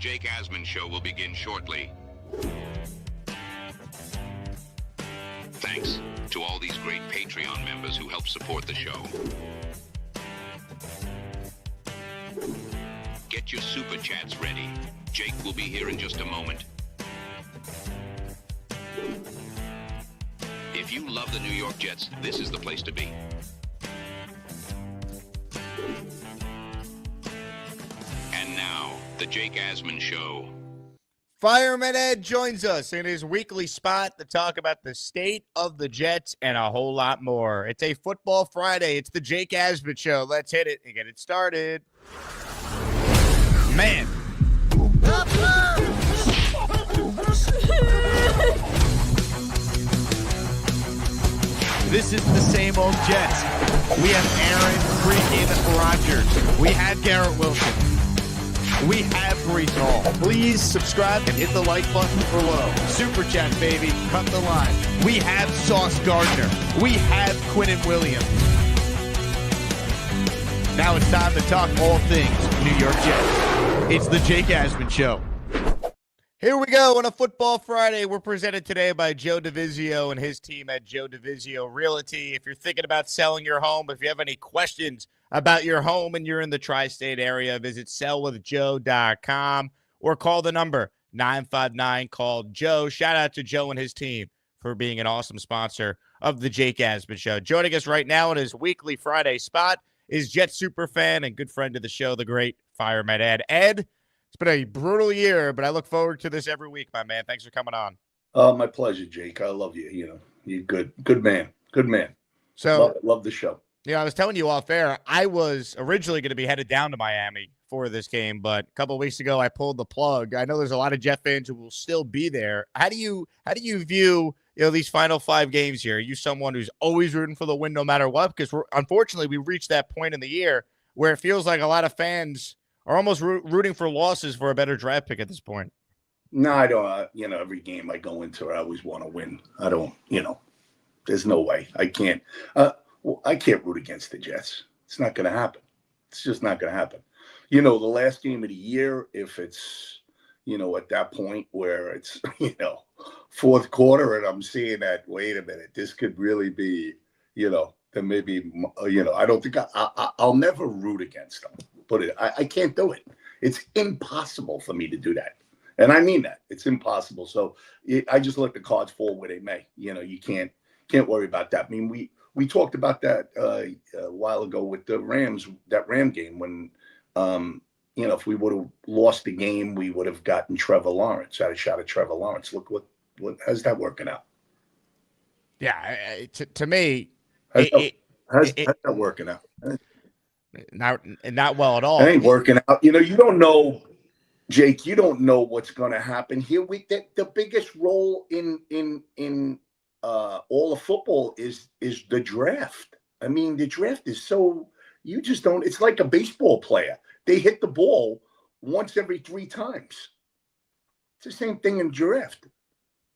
Jake Asman Show will begin shortly. Thanks to all these great Patreon members who help support the show. Get your super chats ready. Jake will be here in just a moment. If you love the New York Jets, this is the place to be. And now, the Jake Asman Show. Fireman Ed joins us in his weekly spot to talk about the state of the Jets and a whole lot more. It's a football Friday. It's the Jake Asman Show. Let's hit it and get it started. Man. This is the same old Jets. We have Aaron freaking Rodgers. We had Garrett Wilson. We have Breece Hall. Please subscribe and hit the like button below. Super chat, baby. Cut the line. We have Sauce Gardner. We have Quinnen Williams. Now it's time to talk all things New York Jets. It's the Jake Asman Show. Here we go on a Football Friday. We're presented today by Joe DeVizio and his team at Joe DeVizio Realty. If you're thinking about selling your home, if you have any questions about your home and you're in the tri-state area, visit sellwithjoe.com or call the number 959-CALL-JOE. Shout out to Joe and his team for being an awesome sponsor of the Jake Asman Show. Joining us right now in his weekly Friday spot is Jet superfan and good friend of the show, the great Fireman Ed. Ed, it's been a brutal year, but I look forward to this every week, my man. Thanks for coming on. My pleasure, Jake. I love you. You know, you're good man. Good man. So love the show. Yeah, I was telling you off air, I was originally going to be headed down to Miami for this game, but a couple of weeks ago I pulled the plug. I know there's a lot of Jet fans who will still be there. How do you view these final 5 games here? Are you someone who's always rooting for the win no matter what? Because unfortunately we've reached that point in the year where it feels like a lot of fans are almost rooting for losses for a better draft pick at this point. No, I don't. Every game I go into, I always want to win. I don't. There's no way. I can't. I can't root against the Jets. It's not going to happen. It's just not going to happen. The last game of the year, if it's, at that point where it's, fourth quarter and I'm seeing that, wait a minute, this could really be, then maybe, I don't think I'll never root against them. But I can't do it. It's impossible for me to do that. And I mean that. It's impossible. So I just let the cards fall where they may. You can't worry about that. I mean, we talked about that a while ago with the Rams, that Ram game when, if we would have lost the game, we would have gotten Trevor Lawrence, had a shot at Trevor Lawrence. Look what how's that working out? Yeah, to me, how's that working out? Not well at all. It ain't working out. You don't know, Jake. You don't know what's going to happen here. The biggest role in all of football is the draft. I mean, the draft is so you just don't. It's like a baseball player. They hit the ball once every 3 times. It's the same thing in draft.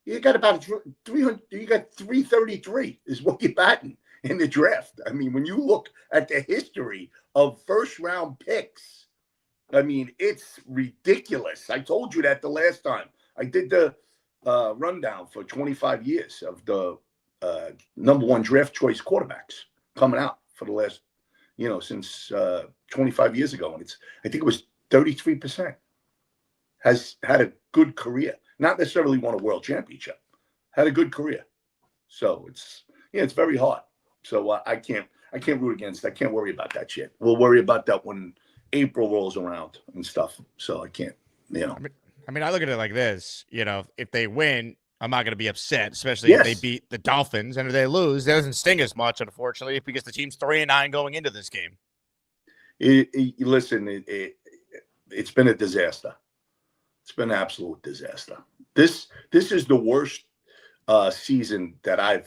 You got about 300. You got 333 is what you're batting in the draft. I mean, when you look at the history of first-round picks, I mean, it's ridiculous. I told you that the last time. I did the rundown for 25 years of the number 1 draft choice quarterbacks coming out for the last, since 25 years ago. And I think it was 33% has had a good career. Not necessarily won a world championship, had a good career. So it's very hard. So I can't root against. I can't worry about that shit. We'll worry about that when April rolls around and stuff. So I can't, I mean, I look at it like this. If they win, I'm not going to be upset, especially if they beat the Dolphins. And if they lose, it doesn't sting as much, unfortunately, because the team's 3-9 going into this game. Listen, it's been a disaster. It's been an absolute disaster. This is the worst season that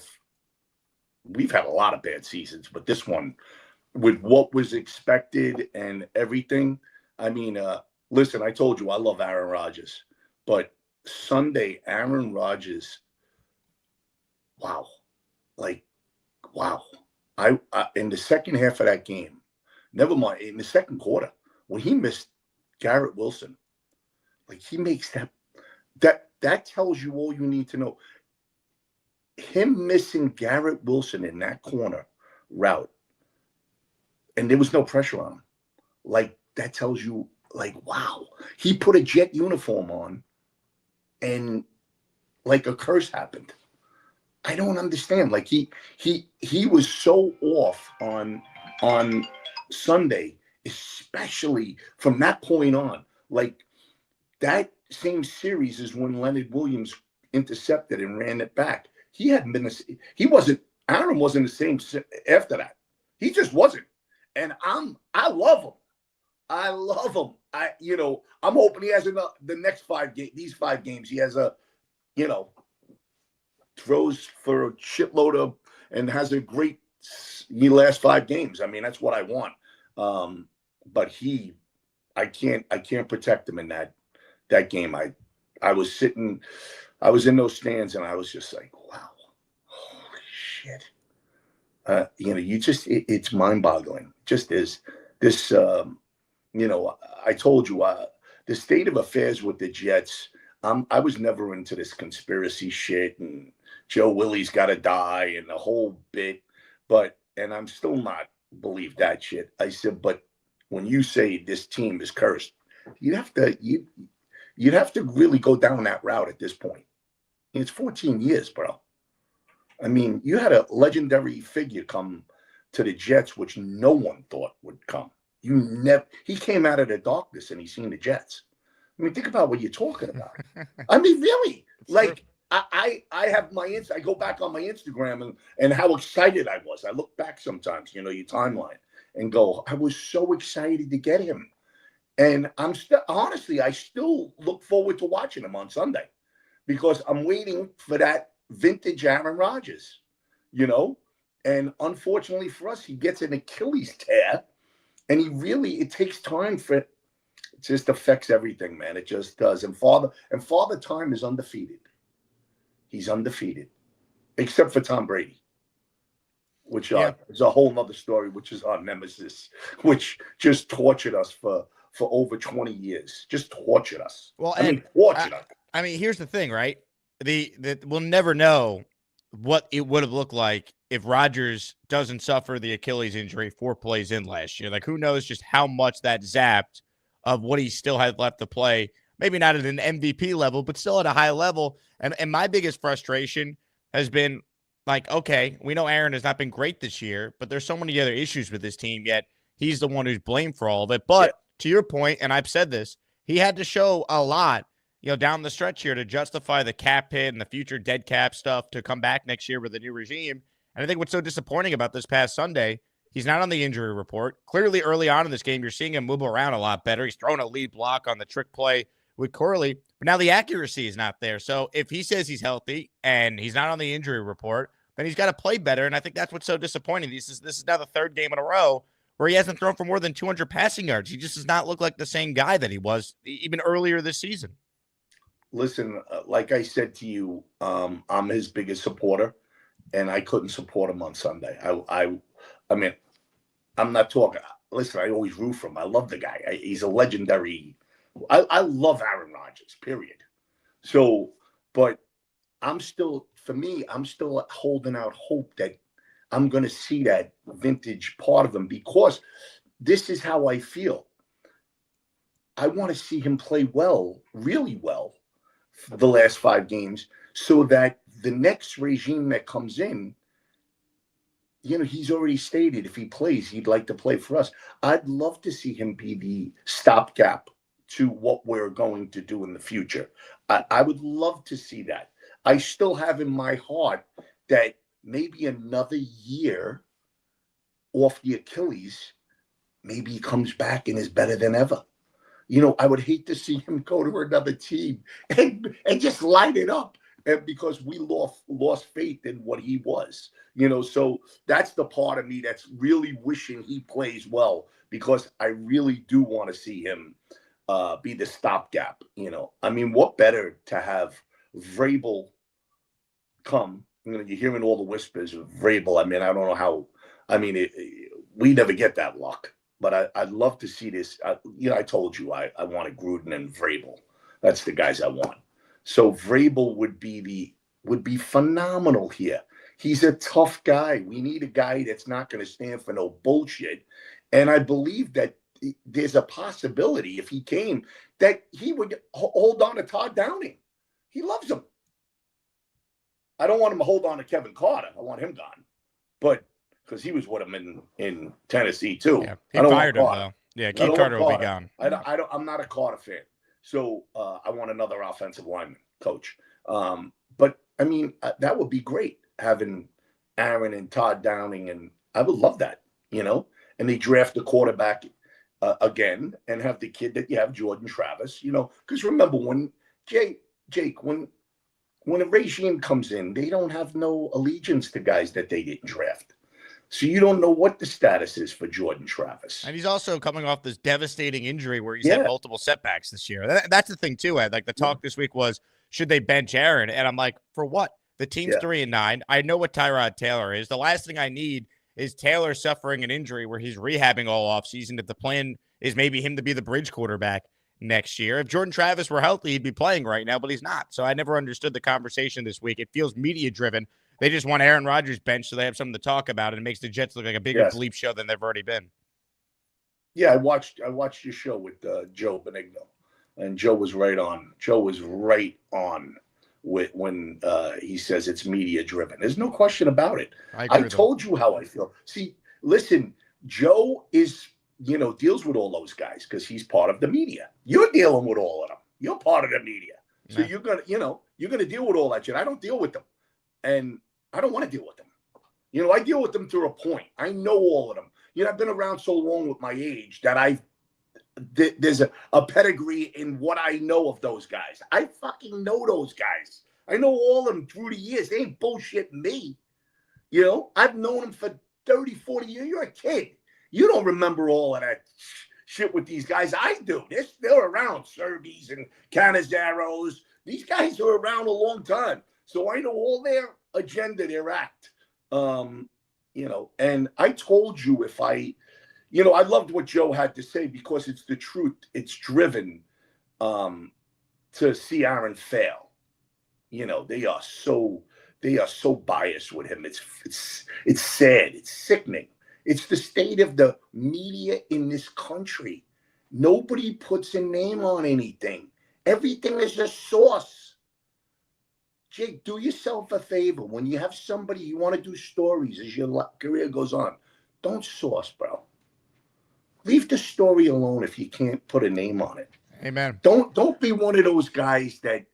we've had a lot of bad seasons, but this one, with what was expected and everything, I mean, listen, I told you I love Aaron Rodgers, but Sunday, Aaron Rodgers, wow. I in the second half of that game, never mind, in the second quarter, when he missed Garrett Wilson, Like he makes that tells you all you need to know. Him missing Garrett Wilson in that corner route, and there was no pressure on him. Like that tells you, like, wow, he put a Jet uniform on, and like a curse happened. I don't understand. Like he was so off on Sunday, especially from that point on. Like that same series is when Leonard Williams intercepted and ran it back. Aaron wasn't the same after that. He just wasn't. And I love him. I love him. I'm hoping he has the next these 5 games. He has throws for a shitload of and has a great last 5 games. I mean, that's what I want. But I can't protect him in that game. I was in those stands and I was just like, wow, holy shit. It's mind boggling. Just is this, I told you, the state of affairs with the Jets. I was never into this conspiracy shit and Joe Willie's got to die and the whole bit, and I'm still not believe that shit. I said, but when you say this team is cursed, you'd have to really go down that route at this point. It's 14 years, bro. I mean, you had a legendary figure come to the Jets, which no one thought would come. He came out of the darkness and he's seen the Jets. I mean, think about what you're talking about. I mean, really, like I have I go back on my Instagram and how excited I was. I look back sometimes, your timeline and go, I was so excited to get him. And honestly, I still look forward to watching him on Sunday because I'm waiting for that vintage Aaron Rodgers, and unfortunately for us, he gets an Achilles tear and it takes time for it. It just affects everything, man. It just does. And Father Time is undefeated. He's undefeated, except for Tom Brady, which is a whole nother story, which is our nemesis, which just tortured us for over 20 years. Just tortured us. Well, tortured us. I mean, here's the thing, right? We'll never know what it would have looked like if Rodgers doesn't suffer the Achilles injury 4 plays in last year. Like, who knows just how much that zapped of what he still had left to play. Maybe not at an MVP level, but still at a high level. And my biggest frustration has been like, okay, we know Aaron has not been great this year, but there's so many other issues with this team, yet he's the one who's blamed for all of it. But to your point, and I've said this, he had to show a lot, down the stretch here to justify the cap hit and the future dead cap stuff to come back next year with a new regime. And I think what's so disappointing about this past Sunday, he's not on the injury report. Clearly, early on in this game, you're seeing him move around a lot better. He's throwing a lead block on the trick play with Corley, but now the accuracy is not there. So if he says he's healthy and he's not on the injury report, then he's got to play better. And I think that's what's so disappointing. This is now the 3rd game in a row where he hasn't thrown for more than 200 passing yards. He just does not look like the same guy that he was even earlier this season. Listen, like I said to you, I'm his biggest supporter, and I couldn't support him on Sunday. I mean, I'm not talking. Listen, I always root for him. I love the guy. He's a legendary. I love Aaron Rodgers, period. So, but I'm still holding out hope that I'm going to see that vintage part of him because this is how I feel. I want to see him play well, really well, for the last 5 games so that the next regime that comes in, he's already stated if he plays, he'd like to play for us. I'd love to see him be the stopgap to what we're going to do in the future. I would love to see that. I still have in my heart that maybe another year off the Achilles, maybe he comes back and is better than ever. I would hate to see him go to another team and just light it up. And because we lost faith in what he was, so that's the part of me that's really wishing he plays well because I really do want to see him be the stopgap. I mean, what better to have Vrabel come? You're hearing all the whispers of Vrabel. I mean, I don't know how. I mean, we never get that luck, but I'd love to see this. I told you I wanted Gruden and Vrabel That's the guys I want. So Vrabel would be phenomenal here. He's a tough guy. We need a guy that's not going to stand for no bullshit. And I believe that there's a possibility if he came that he would hold on to Todd Downing. He loves him. I don't want him to hold on to Kevin Carter. I want him gone. But because he was with him in Tennessee too. Yeah, he fired him though. Yeah, Keith Carter will be gone. I'm not a Carter fan. So I want another offensive lineman coach. But I mean, that would be great having Aaron and Todd Downing, and I would love that, and they draft the quarterback again and have the kid that you have, Jordan Travis, because remember when Jake, when a regime comes in, they don't have no allegiance to guys that they didn't draft. So you don't know what the status is for Jordan Travis. And he's also coming off this devastating injury where he's had multiple setbacks this year. That's the thing too, Ed. Like the talk this week was, should they bench Aaron? And I'm like, for what? The team's 3-9. I know what Tyrod Taylor is. The last thing I need is Taylor suffering an injury where he's rehabbing all offseason. If the plan is maybe him to be the bridge quarterback next year. If Jordan Travis were healthy, he'd be playing right now, but he's not. So I never understood the conversation this week. It feels media driven. They just want Aaron Rodgers benched so they have something to talk about, and it makes the Jets look like a bigger bleep show than they've already been. Yeah, I watched your show with Joe Benigno, and Joe was right on. Joe was right on with when he says it's media driven. There's no question about it. I told you how I feel. See, listen, Joe is deals with all those guys because he's part of the media. You're dealing with all of them. You're part of the media, so you're gonna deal with all that shit. I don't deal with them, and I don't want to deal with them. I deal with them to a point. I know all of them. I've been around so long with my age that there's a pedigree in what I know of those guys. I fucking know those guys. I know all of them through the years. They ain't bullshitting me. I've known them for 30, 40 years. You're a kid. You don't remember all of that shit with these guys. I do. They're still around. Serbies and Canizaros. These guys are around a long time. So I know all their agenda, their act. And I told you I loved what Joe had to say because it's the truth. It's driven to see Aaron fail. They are so biased with him. It's sad. It's sickening. It's the state of the media in this country. Nobody puts a name on anything. Everything is a source. Jake, do yourself a favor. When you have somebody you want to do stories as your career goes on, don't source, bro. Leave the story alone if you can't put a name on it. Amen. Don't be one of those guys that,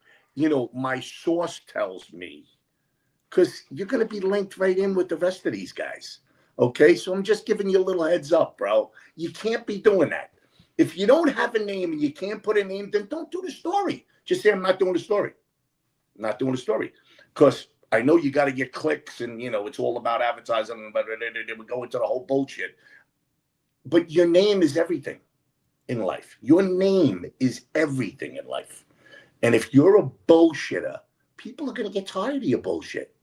my source tells me, because you're going to be linked right in with the rest of these guys. Okay, so I'm just giving you a little heads up, bro. You can't be doing that. If you don't have a name and you can't put a name, then don't do the story. Just say, I'm not doing the story. I'm not doing the story. Because I know you got to get clicks and, it's all about advertising, but we go into the whole bullshit. But your name is everything in life. Your name is everything in life. And if you're a bullshitter, people are going to get tired of your bullshit.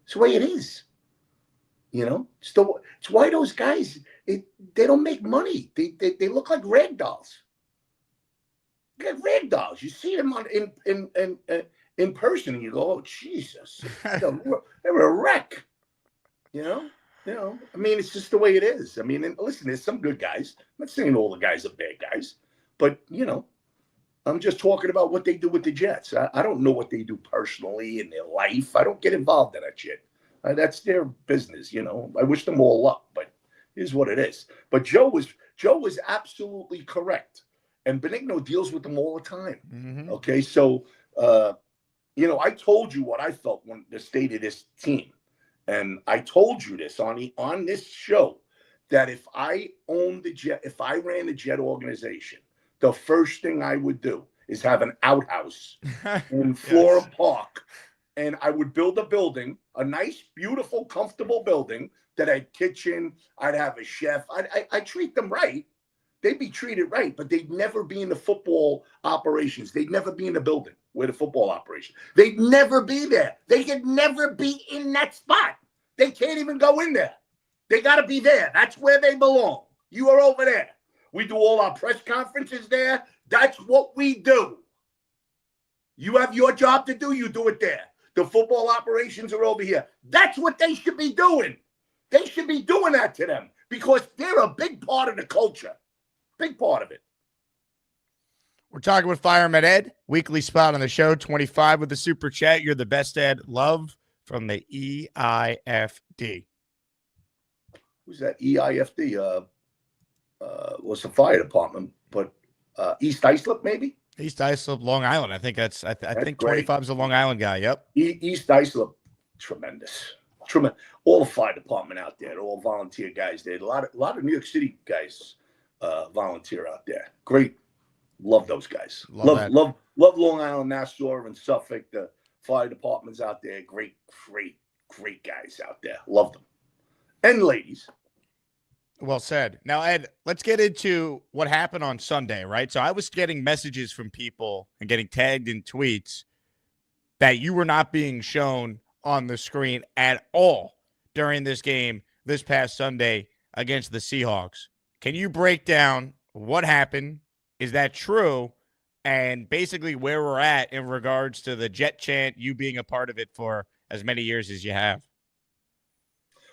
It's the way it is. It's why those guys, they don't make money. They look like rag dolls. Like rag dolls. You see them in person and you go, oh, Jesus. They're a wreck. I mean, it's just the way it is. I mean, and listen, there's some good guys. I'm not saying all the guys are bad guys, but, I'm just talking about what they do with the Jets. I don't know what they do personally in their life. I don't get involved in that shit. That's their business, I wish them all luck, but here's what it is. But Joe was absolutely correct. And Benigno deals with them all the time. Mm-hmm. Okay, so, I told you what I felt when the state of this team. And I told you this on this show, that if I owned the Jet, if I ran the Jet organization, the first thing I would do is have an outhouse in Flora Park. And I would build a building, a nice, beautiful, comfortable building that had kitchen. I'd have a chef. I'd treat them right. They'd be treated right, but they'd never be in the football operations. They'd never be in the building where the football operation. They'd never be there. They could never be in that spot. They can't even go in there. They got to be there. That's where they belong. You are over there. We do all our press conferences there. That's what we do. You have your job to do, you do it there. The football operations are over here. That's what they should be doing. They should be doing that to them because they're a big part of the culture. Big part of it. We're talking with Fireman Ed, weekly spot on the show, 25 with the super chat. You're the best, Ed. Love from the EIFD. Who's that? EIFD? Was the fire department, but East Islip, maybe? East Islip, Long Island. I think I think 25 is a Long Island guy. Yep. East Islip, tremendous. All the fire department out there, all volunteer guys there. A lot of New York City guys volunteer out there. Great. Love those guys. Love Long Island, Nassau, and Suffolk. The fire departments out there. Great guys out there. Love them. And ladies. Well said. Now, Ed, let's get into what happened on Sunday, right? So I was getting messages from people and getting tagged in tweets that you were not being shown on the screen at all during this game this past Sunday against the Seahawks. Can you break down what happened? Is that true? And basically where we're at in regards to the Jet chant, you being a part of it for as many years as you have.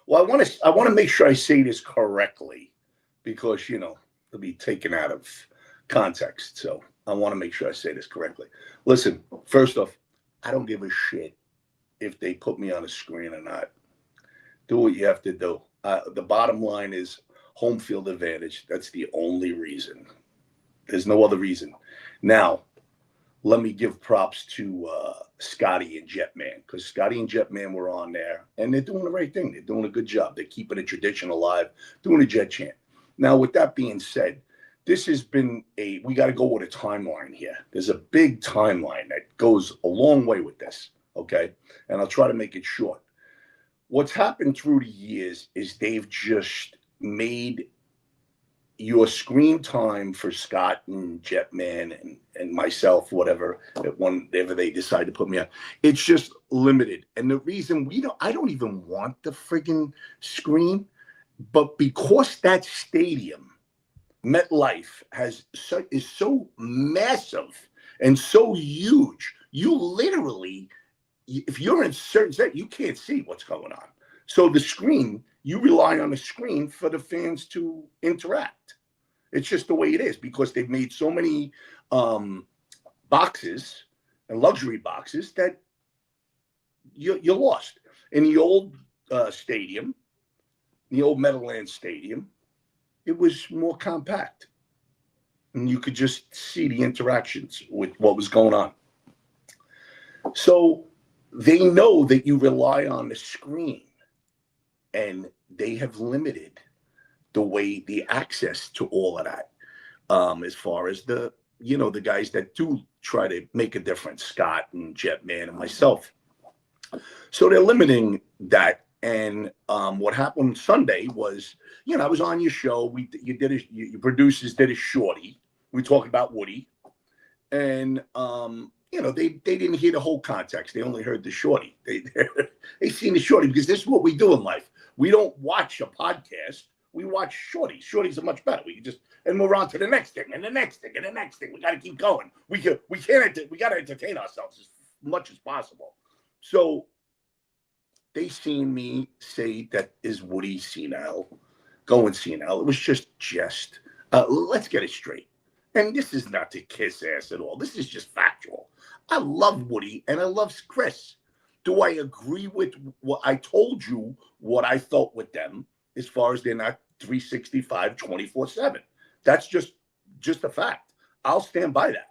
Well, I want to make sure I say this correctly because, it'll be taken out of context. So I want to make sure I say this correctly. Listen, first off, I don't give a shit if they put me on a screen or not. Do what you have to do. The bottom line is home field advantage. That's the only reason. There's no other reason. Now, let me give props to Scotty and Jetman because Scotty and Jetman were on there, and they're doing the right thing. They're doing a good job. They're keeping a tradition alive, doing a Jet chant. Now, with that being said, this has been we got to go with a timeline here. There's a big timeline that goes a long way with this, okay? And I'll try to make it short. What's happened through the years is they've just made your screen time for Scott and Jetman and myself, whatever they decide to put me on, it's just limited. And the reason I don't even want the friggin' screen, but because that stadium, MetLife, is so massive and so huge, you literally, if you're in certain set, you can't see what's going on. So the screen, you rely on the screen for the fans to interact. It's just the way it is because they've made so many boxes and luxury boxes that you're lost. In the old stadium, the old Meadowlands Stadium, it was more compact. And you could just see the interactions with what was going on. So they know that you rely on the screen. And they have limited the access to all of that. As far as the guys that do try to make a difference, Scott and Jetman and myself. So they're limiting that. And what happened Sunday was, I was on your show. Your producers did a shorty. We talked about Woody. And, they didn't hear the whole context. They only heard the shorty. They seen the shorty because this is what we do in life. We don't watch a podcast. We watch shorties. Shorties are much better. And we're on to the next thing and the next thing and the next thing. We got to keep going. We got to entertain ourselves as much as possible. So they seen me say that is Woody senile, going senile. It was just let's get it straight. And this is not to kiss ass at all. This is just factual. I love Woody and I love Chris. Do I agree with what I told you, what I felt with them, as far as they're not 365, 24/7? That's just a fact. I'll stand by that.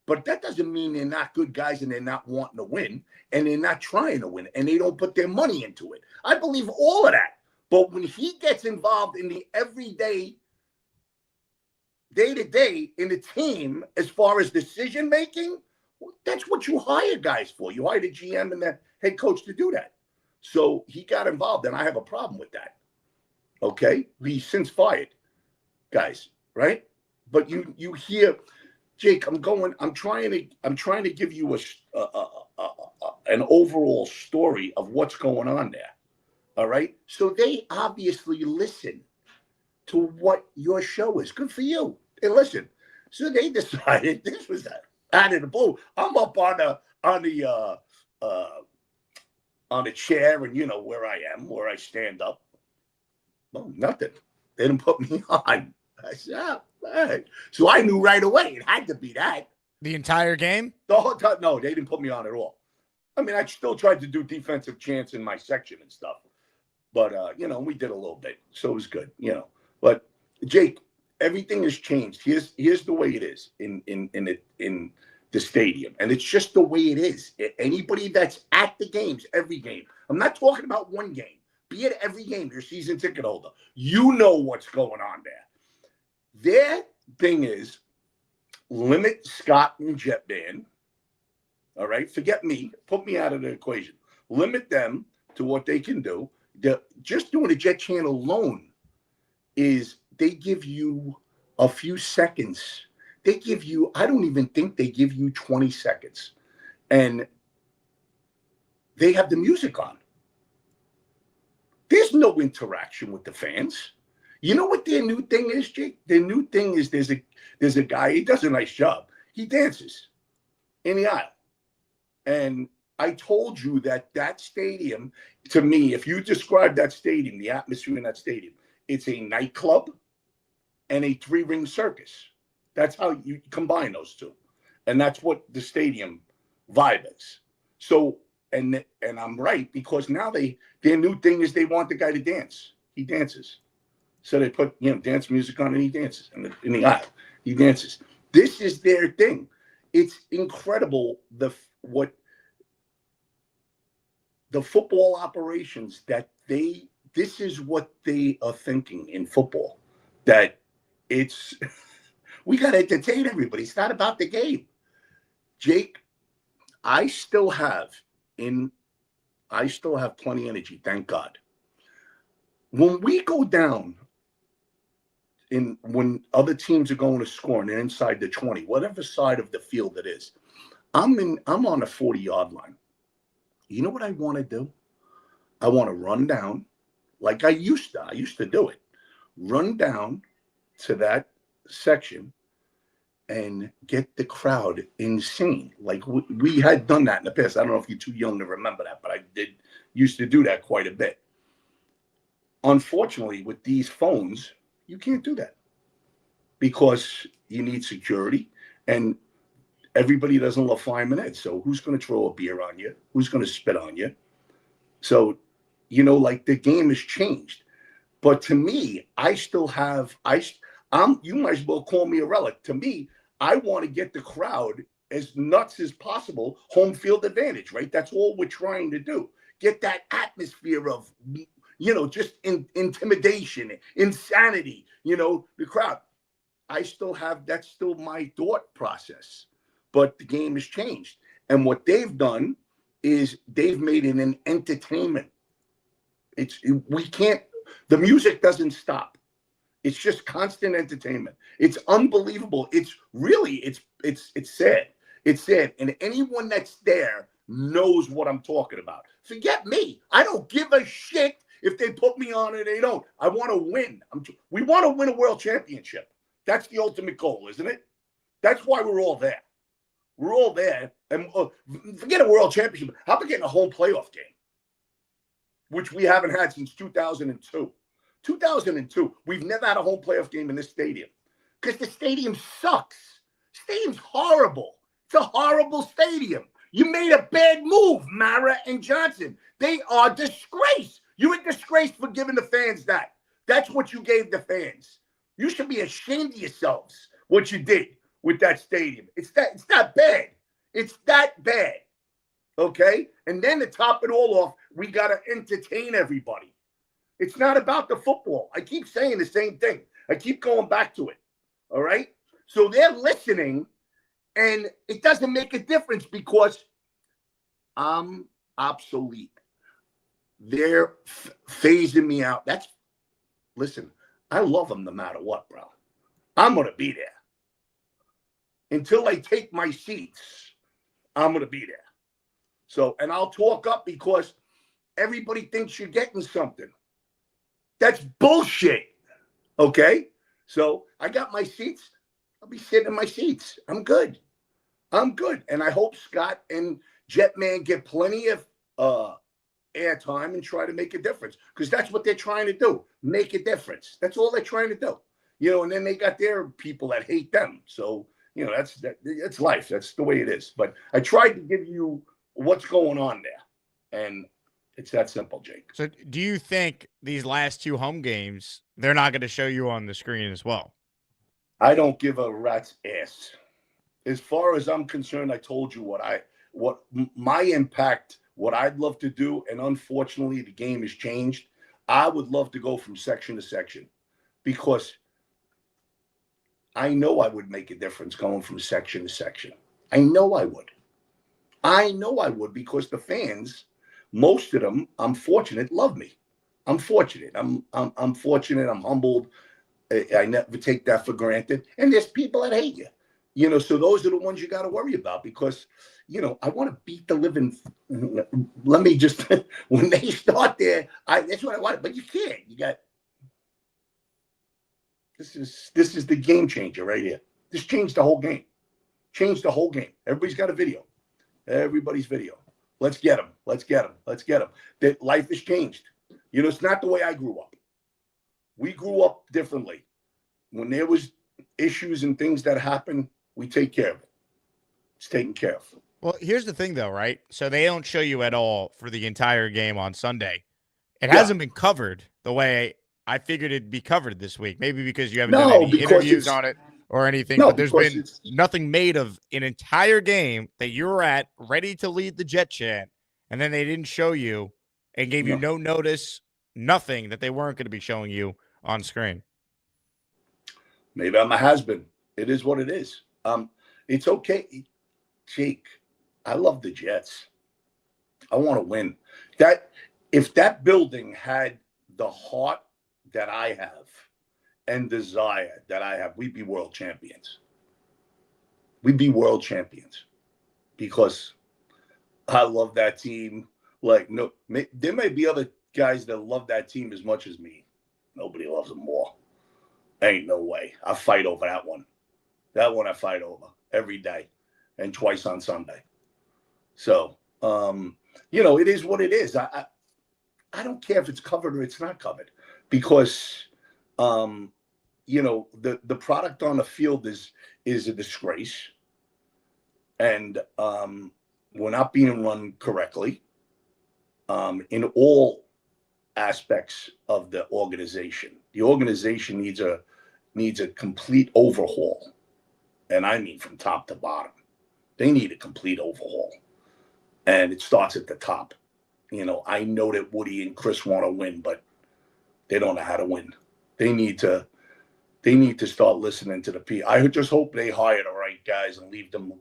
But that doesn't mean they're not good guys and they're not wanting to win and they're not trying to win and they don't put their money into it. I believe all of that. But when he gets involved in the everyday, day-to-day in the team, as far as decision-making, that's what you hire guys for. You hire the GM and the head coach to do that. So he got involved, and I have a problem with that. Okay? He's since fired, guys, right? But you hear, Jake, I'm trying to give you an overall story of what's going on there. All right? So they obviously listen to what your show is. Good for you. They listen. So they decided this was Out of the blue, I'm up on the chair, and you know where I am, where I stand up. Well, nothing. They didn't put me on. I said, all right. So I knew right away it had to be that. The entire game? The whole time, no, they didn't put me on at all. I mean, I still tried to do defensive chants in my section and stuff. But, we did a little bit. So it was good, But, Jake, everything has changed. Here's the way it is in the stadium. And it's just the way it is. Anybody that's at the games, every game. I'm not talking about one game. Be at every game, your season ticket holder. You know what's going on there. Their thing is limit Scott and Jet Band. All right? Forget me. Put me out of the equation. Limit them to what they can do. Just doing a Jet chant alone is they give you a few seconds. They give you, I don't even think they give you 20 seconds. And they have the music on. There's no interaction with the fans. You know what their new thing is, Jake? Their new thing is there's a guy, he does a nice job. He dances in the aisle. And I told you that stadium, to me, if you describe that stadium, the atmosphere in that stadium, it's a nightclub and a three-ring circus. That's how you combine those two. And that's what the stadium vibe is. So, and I'm right, because now their new thing is they want the guy to dance. He dances. So they put, dance music on and he dances in the aisle. He dances. This is their thing. It's incredible what the football operations that this is what they are thinking in football. That it's, we got to entertain everybody. It's not about the game. Jake, I still have plenty of energy, thank God. When we go down, when other teams are going to score and they're inside the 20, whatever side of the field it is, I'm on a 40-yard line. You know what I want to do? I want to run down like I used to do it. Run down to that section and get the crowd insane. Like we had done that in the past. I don't know if you're too young to remember that, but I used to do that quite a bit. Unfortunately, with these phones, you can't do that because you need security, and everybody doesn't love Fireman Ed. So who's going to throw a beer on you? Who's going to spit on you? So, like the game has changed. But to me, I still have, you might as well call me a relic. To me, I want to get the crowd as nuts as possible, home field advantage, right? That's all we're trying to do. Get that atmosphere of, just intimidation, insanity, the crowd. That's still my thought process. But the game has changed. And what they've done is they've made it an entertainment. The music doesn't stop. It's just constant entertainment. It's unbelievable. It's sad. It's sad. And anyone that's there knows what I'm talking about. Forget me. I don't give a shit if they put me on or they don't. I want to win. We want to win a world championship. That's the ultimate goal, isn't it? That's why we're all there. We're all there. And forget a world championship. How about getting a home playoff game? Which we haven't had since 2002. 2002, we've never had a home playoff game in this stadium because the stadium sucks. Stadium's horrible. It's a horrible stadium. You made a bad move, Mara and Johnson. They are a disgrace. You're a disgrace for giving the fans that. That's what you gave the fans. You should be ashamed of yourselves, what you did with that stadium. It's that bad. It's that bad. Okay? And then to top it all off, we got to entertain everybody. It's not about the football. I keep saying the same thing. I keep going back to it. All right? So they're listening, and it doesn't make a difference because I'm obsolete. They're phasing me out. Listen, I love them no matter what, bro. I'm going to be there. Until I take my seats, I'm going to be there. So, and I'll talk up because everybody thinks you're getting something. That's bullshit. Okay? So I got my seats. I'll be sitting in my seats. I'm good. I'm good. And I hope Scott and Jetman get plenty of airtime and try to make a difference, because that's what they're trying to do. Make a difference. That's all they're trying to do. And then they got their people that hate them. So, that's life. That's the way it is. But I tried to give you what's going on there. And it's that simple, Jake. So do you think these last 2 home games, they're not going to show you on the screen as well? I don't give a rat's ass. As far as I'm concerned, I told you what my impact, what I'd love to do. And unfortunately, the game has changed. I would love to go from section to section, because I know I would make a difference going from section to section. I know I would. Because the fans, most of them, I'm fortunate, love me. I'm fortunate. I'm fortunate. I'm humbled. I never take that for granted. And there's people that hate you. So those are the ones you got to worry about, because, I want to beat the living. Let me just, when they start there, that's what I want. But you can't. You got. This is the game changer right here. This changed the whole game. Changed the whole game. Everybody's got a video. Everybody's video. Let's get them. Let's get them. Let's get them. That life has changed. It's not the way I grew up. We grew up differently. When there was issues and things that happen, we take care of it. It's taken care of. Well, here's the thing, though, right? So they don't show you at all for the entire game on Sunday. It hasn't been covered the way I figured it'd be covered this week. Maybe because you haven't done any interviews on it or anything. But there's been nothing made of an entire game that you were at, ready to lead the Jet Chat, and then they didn't show you and gave you no notice, nothing that they weren't going to be showing you on screen. Maybe I'm a has-been. It is what it is. It's okay. Jake, I love the Jets. I want to win. If that building had the heart that I have and desire that I have, we'd be world champions. We'd be world champions, because I love that team. There may be other guys that love that team as much as me. Nobody loves them more. Ain't no way. I fight over that one. That one I fight over every day and twice on Sunday. So, it is what it is. I don't care if it's covered or it's not covered, because, the product on the field is a disgrace, and we're not being run correctly in all aspects of the organization. The organization needs a complete overhaul, and I mean from top to bottom. They need a complete overhaul, and it starts at the top. I know that Woody and Chris want to win, but they don't know how to win. They need to start listening to the people. I just hope they hire the right guys and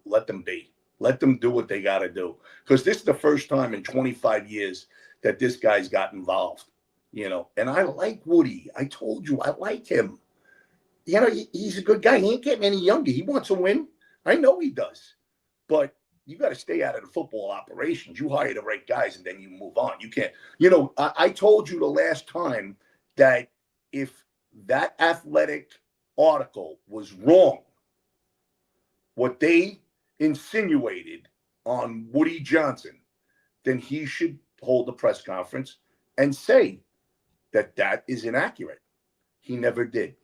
let them be. Let them do what they got to do. Because this is the first time in 25 years that this guy's got involved, And I like Woody. I told you, I like him. He's a good guy. He ain't getting any younger. He wants to win. I know he does. But you got to stay out of the football operations. You hire the right guys, and then you move on. You can't. I told you the last time that if that athletic article was wrong, what they insinuated on Woody Johnson, then he should hold a press conference and say that is inaccurate. He never did.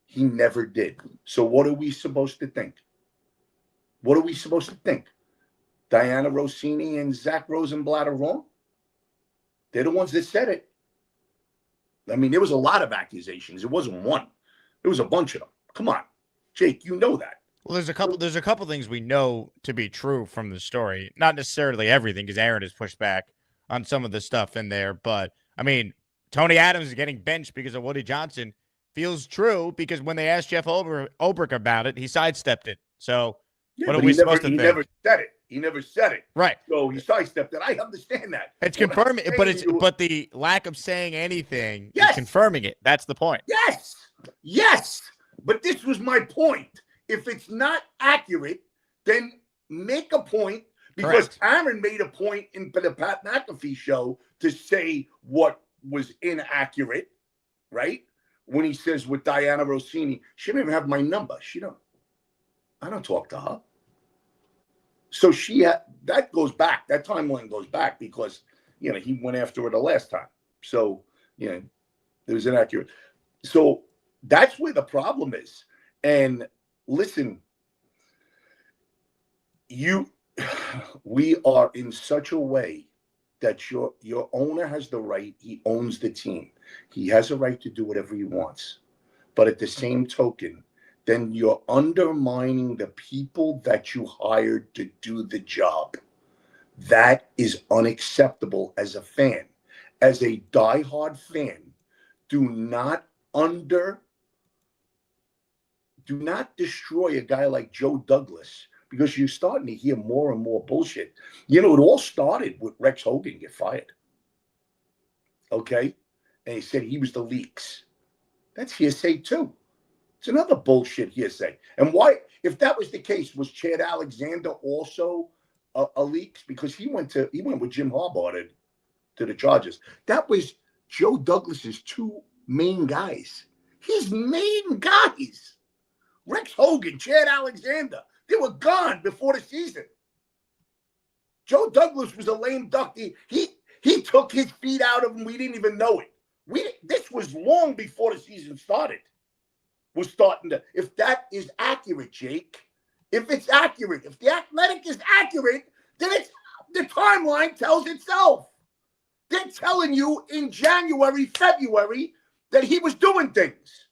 He never did. So what are we supposed to think? What are we supposed to think? Diana Rossini and Zach Rosenblatt are wrong? They're the ones that said it. I mean, there was a lot of accusations. It wasn't one. There was a bunch of them. Come on, Jake, you know that. Well, there's a couple things we know to be true from the story. Not necessarily everything, because Aaron has pushed back on some of the stuff in there. But, I mean, Tony Adams is getting benched because of Woody Johnson feels true, because when they asked Jeff Ulbrich about it, he sidestepped it. So what are we supposed to think? He never said it. He never said it. Right. So he sidestepped it. I understand that. It's confirming it, but the lack of saying anything is confirming it. That's the point. Yes. But this was my point. If it's not accurate, then make a point, because Aaron made a point in the Pat McAfee show to say what was inaccurate, right? When he says with Diana Rossini, she didn't even have my number. I don't talk to her. So that goes back. That timeline goes back because, he went after her the last time. So, it was inaccurate. So that's where the problem is. And listen, we are in such a way that your owner has the right. He owns the team. He has a right to do whatever he wants. But at the same token, then you're undermining the people that you hired to do the job. That is unacceptable as a fan. As a diehard fan, do not destroy a guy like Joe Douglas, because you're starting to hear more and more bullshit. It all started with Rex Hogan get fired. Okay? And he said he was the leaks. That's hearsay too. It's another bullshit hearsay. And why, if that was the case, was Chad Alexander also a leaks? Because he went with Jim Harbaugh to the Chargers. That was Joe Douglas's two main guys. His main guys. Rex Hogan, Chad Alexander. They were gone before the season. Joe Douglas was a lame duck. He took his feet out of him. We didn't even know it. This was long before the season started. We're starting to, if that is accurate, Jake, if it's accurate, if the Athletic is accurate, then the timeline tells itself. They're telling you in January, February, that he was doing things.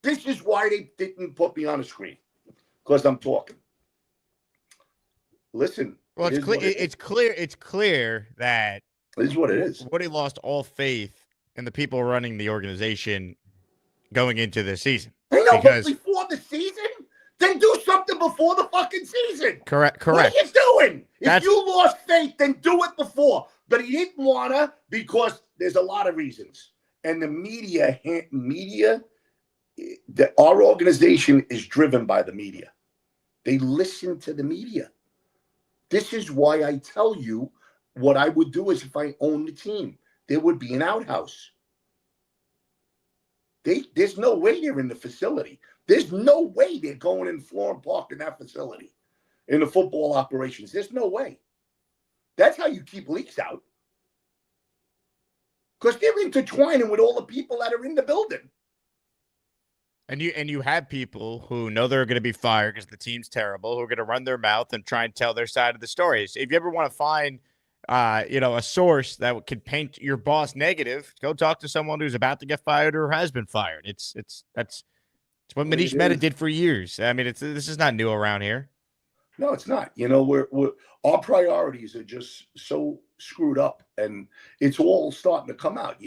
This is why they didn't put me on the screen, because I'm talking. Listen. Well, it's clear that this is what it is. Woody lost all faith in the people running the organization going into the season. I know, but before the season, then do something before the fucking season. Correct. What are you doing? If you lost faith, then do it before. But he didn't want to, because there's a lot of reasons. And the media, our organization is driven by the media. They listen to the media. This is why I tell you what I would do is if I owned the team, there would be an outhouse. There's no way they're in the facility. There's no way they're going in Florham Park in that facility, in the football operations. There's no way. That's how you keep leaks out. Because they're intertwining with all the people that are in the building. And you have people who know they're going to be fired because the team's terrible, who are going to run their mouth and try and tell their side of the stories. If you ever want to find, a source that could paint your boss negative, go talk to someone who's about to get fired or has been fired. That's what Manish Mehta did for years. I mean, this is not new around here. No, it's not. Our priorities are just so screwed up, and it's all starting to come out.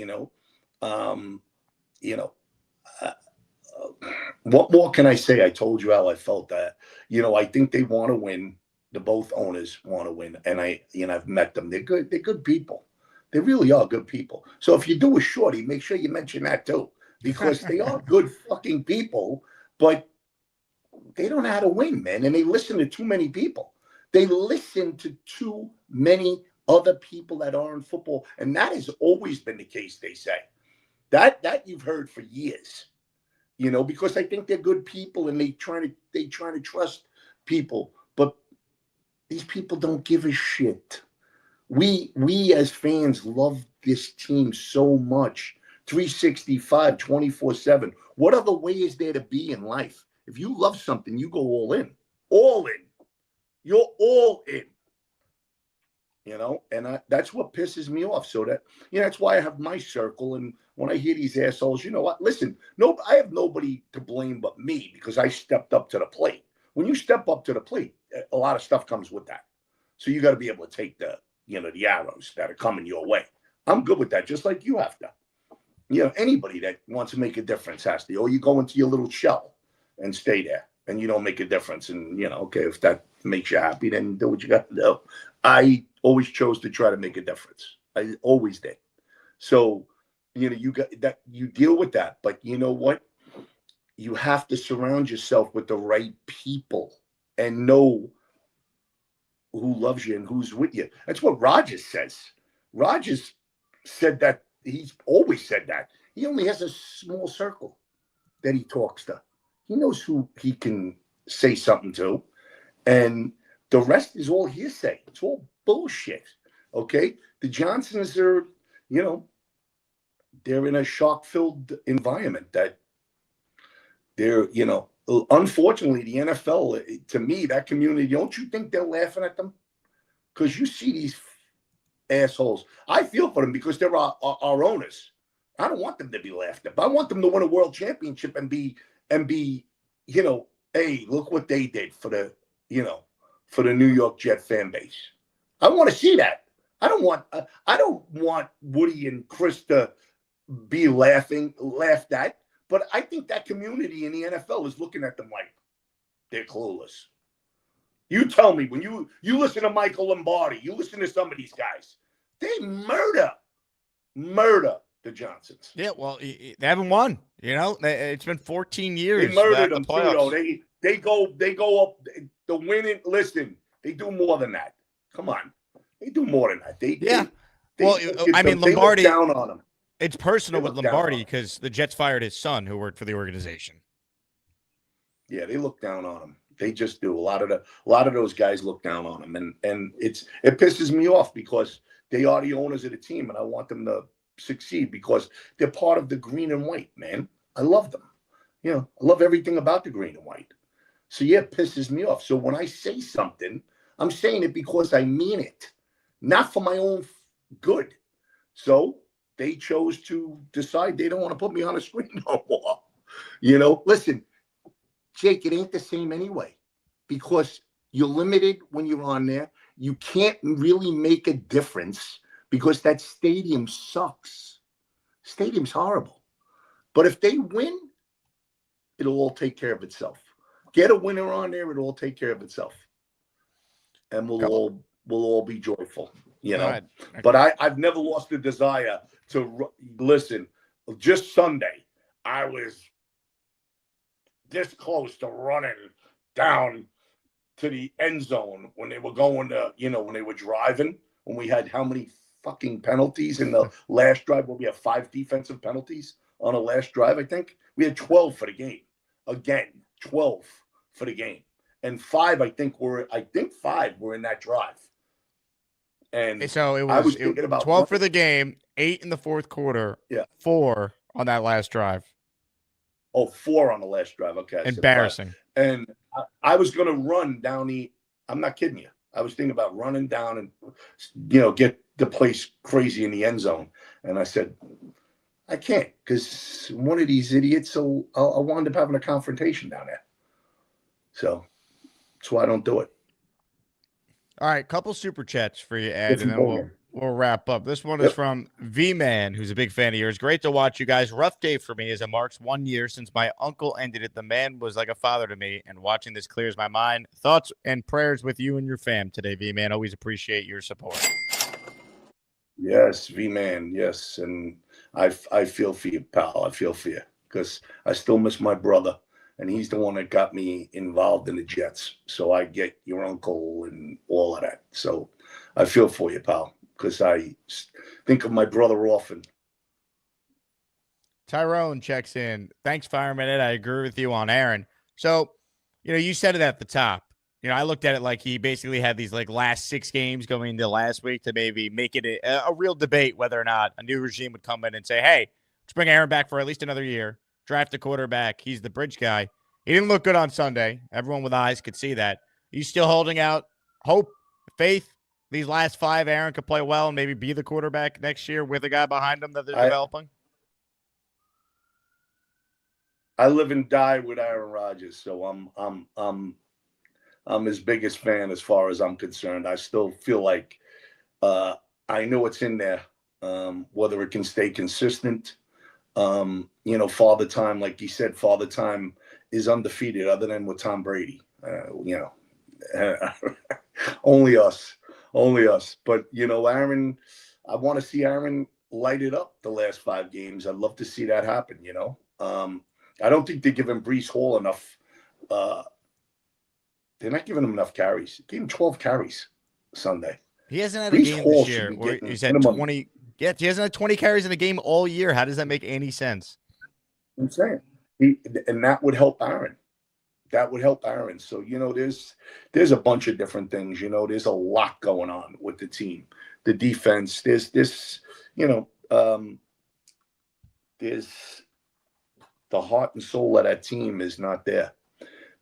What more can I say? I told you how I felt that. I think they want to win. The both owners want to win, and I've met them. They're good. They're good people. They really are good people. So if you do a shorty, make sure you mention that too, because they are good fucking people, but they don't know how to win, man. And they listen to too many people. They listen to too many other people that are in football, and that has always been the case. They say that you've heard for years. Because I think they're good people and they trying to trust people, but these people don't give a shit. We as fans love this team so much. 365, 24/7. What other way is there to be in life? If you love something, you go all in. All in. You're all in. And that's what pisses me off. So that's why I have my circle. And when I hear these assholes, you know what? Listen, I have nobody to blame but me, because I stepped up to the plate. When you step up to the plate, a lot of stuff comes with that. So you got to be able to take the arrows that are coming your way. I'm good with that, just like you have to. Anybody that wants to make a difference has to. Or you go into your little shell and stay there, and you don't make a difference. And, okay, if that makes you happy, then do what you got to do. I always chose to try to make a difference. I always did. So, you got that, you deal with that. But you know what? You have to surround yourself with the right people and know who loves you and who's with you. That's what Rogers says. Rogers said that. He's always said that. He only has a small circle that he talks to. He knows who he can say something to. And The rest is all hearsay. It's all bullshit. Okay? The Johnsons are, they're in a shock-filled environment that they're, unfortunately, the NFL, to me, that community, don't you think they're laughing at them? Because you see these assholes. I feel for them because they're our owners. I don't want them to be laughed at. But I want them to win a world championship and be, hey, look what they did for the New York Jet fan base. I want to see that. I don't want Woody and Chris to be laughed at. But I think that community in the NFL is looking at them like they're clueless. You tell me, when you listen to Michael Lombardi, you listen to some of these guys, they murder the Johnsons. Yeah, well, they haven't won. It's been 14 years. They murdered them the too, though. They go up the winning. Listen, they do more than that. Come on, they do more than that. Lombardi. They look down on them. It's personal with Lombardi because the Jets fired his son, who worked for the organization. Yeah, they look down on him. They just do. A lot of those guys look down on him, and it pisses me off because they are the owners of the team, and I want them to succeed because they're part of the green and white, man. I love them. I love everything about the green and white. So yeah, it pisses me off. So when I say something, I'm saying it because I mean it, not for my own good. So they chose to decide they don't want to put me on a screen no more. Listen, Jake, it ain't the same anyway because you're limited when you're on there. You can't really make a difference because that stadium sucks. Stadium's horrible. But if they win, it'll all take care of itself. Get a winner on there, it'll all take care of itself. And we'll all be joyful, Right. But I've never lost the desire to listen. Just Sunday, I was this close to running down to the end zone when they were going to, when they were driving, when we had how many fucking penalties in the last drive? Well, we have 5 defensive penalties on the last drive, I think. We had 12 for the game. Again, 12 for the game. And 5 were in that drive. And so it was 12 for the game, 8 in the fourth quarter, 4 on that last drive. Oh, 4 on the last drive. Okay. Embarrassing. And I was going to run down I'm not kidding you. I was thinking about running down and, get the place crazy in the end zone. And I said, I can't because one of these idiots, I'll wind up having a confrontation down there. So that's why I don't do it. All right, couple super chats for you, Ed, and then we'll wrap up. This one is from V-Man, who's a big fan of yours. Great to watch you guys. Rough day for me as it marks 1 year since my uncle ended it. The man was like a father to me, and watching this clears my mind. Thoughts and prayers with you and your fam today, V-Man. Always appreciate your support. Yes, V-Man, yes. And I feel for you, pal. I feel for you because I still miss my brother. And he's the one that got me involved in the Jets. So I get your uncle and all of that. So I feel for you, pal, because I think of my brother often. Tyrone checks in. Thanks, Fireman Ed. I agree with you on Aaron. So, you said it at the top. I looked at it like he basically had these last 6 games going into last week to maybe make it a real debate whether or not a new regime would come in and say, hey, let's bring Aaron back for at least another year. Draft a quarterback. He's the bridge guy. He didn't look good on Sunday. Everyone with eyes could see that. He's still holding out hope, faith. These last 5, Aaron could play well and maybe be the quarterback next year with a guy behind him that they're developing. I live and die with Aaron Rodgers, so I'm his biggest fan as far as I'm concerned. I still feel like I know it's in there, whether it can stay consistent. Father Time, like he said, Father Time is undefeated other than with Tom Brady. Only us. But, Aaron, I want to see Aaron light it up the last 5 games. I'd love to see that happen, I don't think they're giving Breece Hall enough. They're not giving him enough carries. Gave him 12 carries Sunday. He hasn't had a game this year where he's had 20. Yeah, he hasn't had 20 carries in a game all year. How does that make any sense? I'm saying. And that would help Aaron. that would help Aaron. So, there's a bunch of different things, there's a lot going on with the team. The defense, there's this, there's the heart and soul of that team is not there.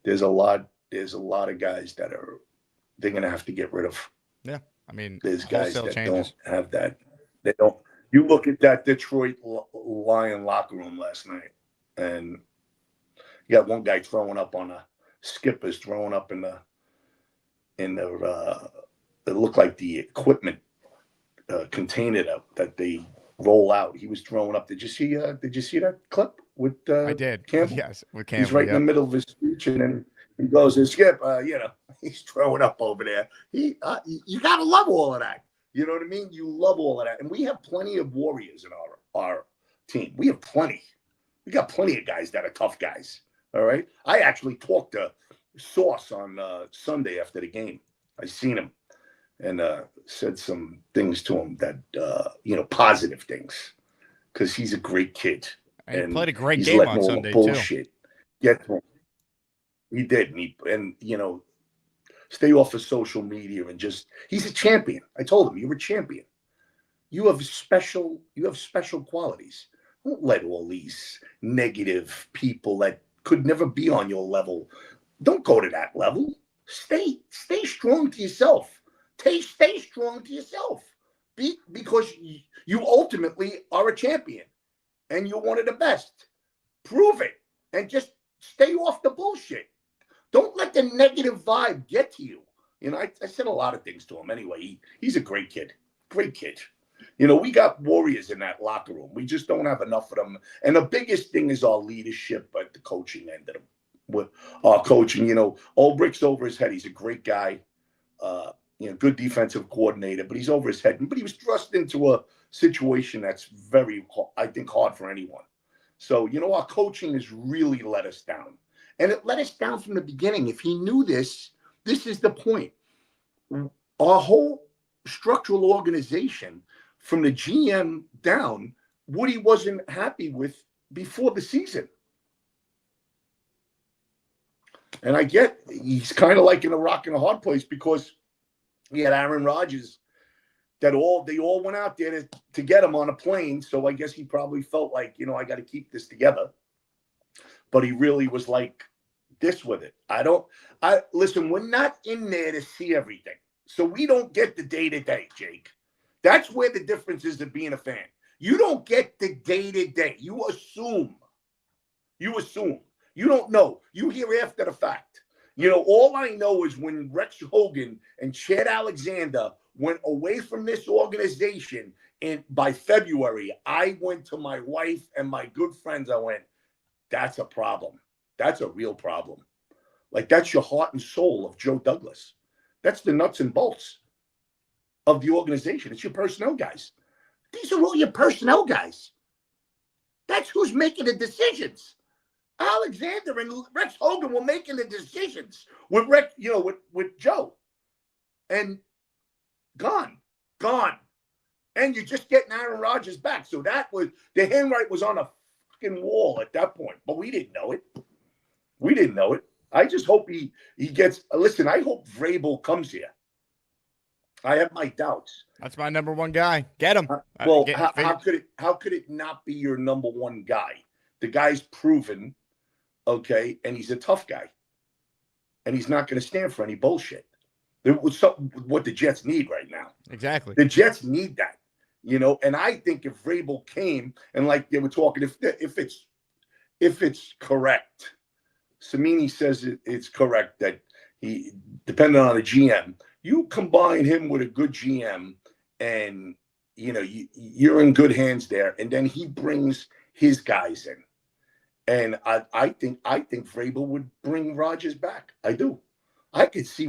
There's a lot of guys that they're going to have to get rid of. Yeah. I mean, there's guys that changes. don't have that. They don't. You look at that Detroit Lion locker room last night, and you got one guy throwing up on Skipper's throwing up in the it looked like the equipment container that they roll out. He was throwing up. Did you see that clip with I did. Campbell? Yes, with Campbell. He's right in the middle of his speech, and then he goes, and Skip, he's throwing up over there. You gotta love all of that. You know what I mean? You love all of that. And we have plenty of warriors in our team. We have plenty. We got plenty of guys that are tough guys. All right. I actually talked to Sauce on Sunday after the game. I seen him and said some things to him that, positive things, because he's a great kid. And he played a great game on Sunday, bullshit. Get to him. He did. And stay off of social media and he's a champion. I told him, you're a champion. You have special qualities. Don't let all these negative people that could never be on your level, don't go to that level. Stay strong to yourself. Stay strong to yourself. Because you ultimately are a champion and you're one of the best. Prove it and just stay off the bullshit. Don't let the negative vibe get to you. I said a lot of things to him anyway. He's a great kid. Great kid. We got warriors in that locker room. We just don't have enough of them. And the biggest thing is our leadership at the coaching end of them. With our coaching, Ulbricht's over his head. He's a great guy. Good defensive coordinator, but he's over his head. But he was thrust into a situation that's very, I think, hard for anyone. So, our coaching has really let us down. And it let us down from the beginning. If he knew this is the point. Our whole structural organization, from the GM down, Woody wasn't happy with before the season. And I get he's kind of like in a rock and a hard place, because he had Aaron Rodgers they all went out there to get him on a plane. So I guess he probably felt like, I got to keep this together. But he really was like this with it. Listen, we're not in there to see everything. So we don't get the day-to-day, Jake. That's where the difference is of being a fan. You don't get the day-to-day. You assume. You don't know. You hear after the fact. All I know is when Rex Hogan and Chad Alexander went away from this organization, and by February, I went to my wife and my good friends. I went, that's a problem. That's a real problem. Like, that's your heart and soul of Joe Douglas. That's the nuts and bolts of the organization. It's your personnel guys. These are all your personnel guys. That's who's making the decisions. Alexander and Rex Hogan were making the decisions with with Joe. And gone. And you're just getting Aaron Rodgers back. So that was, the handwriting was on a fucking wall at that point. But we didn't know it. I just hope he gets, listen, I hope Vrabel comes here. I have my doubts. That's my number one guy. Get him. How could it not be your number one guy? The guy's proven, okay, and he's a tough guy. And he's not going to stand for any bullshit. There was something what the Jets need right now. Exactly. The Jets need that, and I think if Vrabel came and like they were talking, if it's correct, Samini says it's correct that he, depending on the GM, you combine him with a good GM and, you're in good hands there. And then he brings his guys in. And I think Vrabel would bring Rodgers back. I do. I could see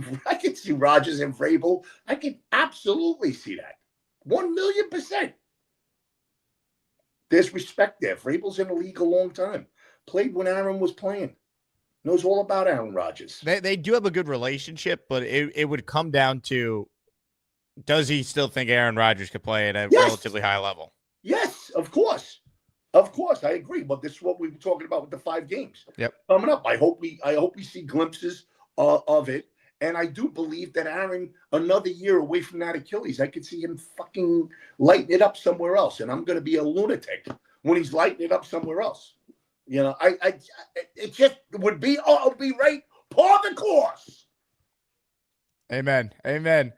Rodgers and Vrabel. I could absolutely see that. 1,000,000%. There's respect there. Vrabel's in the league a long time. Played when Aaron was playing. Knows all about Aaron Rodgers. They do have a good relationship, but it would come down to, does he still think Aaron Rodgers could play at a relatively high level? Yes, of course. Of course, I agree. But this is what we were talking about with the 5 games coming up. I hope we see glimpses of it. And I do believe that Aaron, another year away from that Achilles, I could see him fucking lighting it up somewhere else. And I'm going to be a lunatic when he's lighting it up somewhere else. You know, it just would be, it'll be right par the course. Amen. Amen.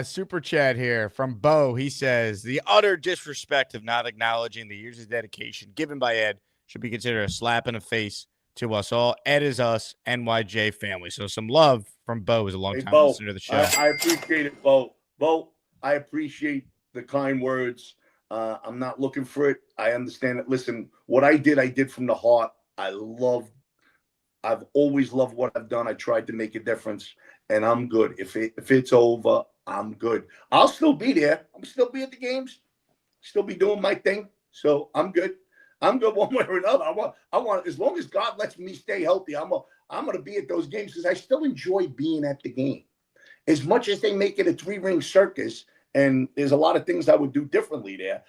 Super chat here from Bo. He says, the utter disrespect of not acknowledging the years of dedication given by Ed should be considered a slap in the face to us all. Ed is us, NYJ family. So some love from Bo, who's a long-time listener to the show. I appreciate it, Bo. Bo, I appreciate the kind words. I'm not looking for it. I understand it. Listen, what I did from the heart. I've always loved what I've done. I tried to make a difference, and I'm good. If it's over, I'm good. I'll still be there. I'll still be at the games. Still be doing my thing. So I'm good. I'm good one way or another. I want as long as God lets me stay healthy, I'm going to be at those games because I still enjoy being at the game. As much as they make it a 3-ring circus, and there's a lot of things I would do differently there.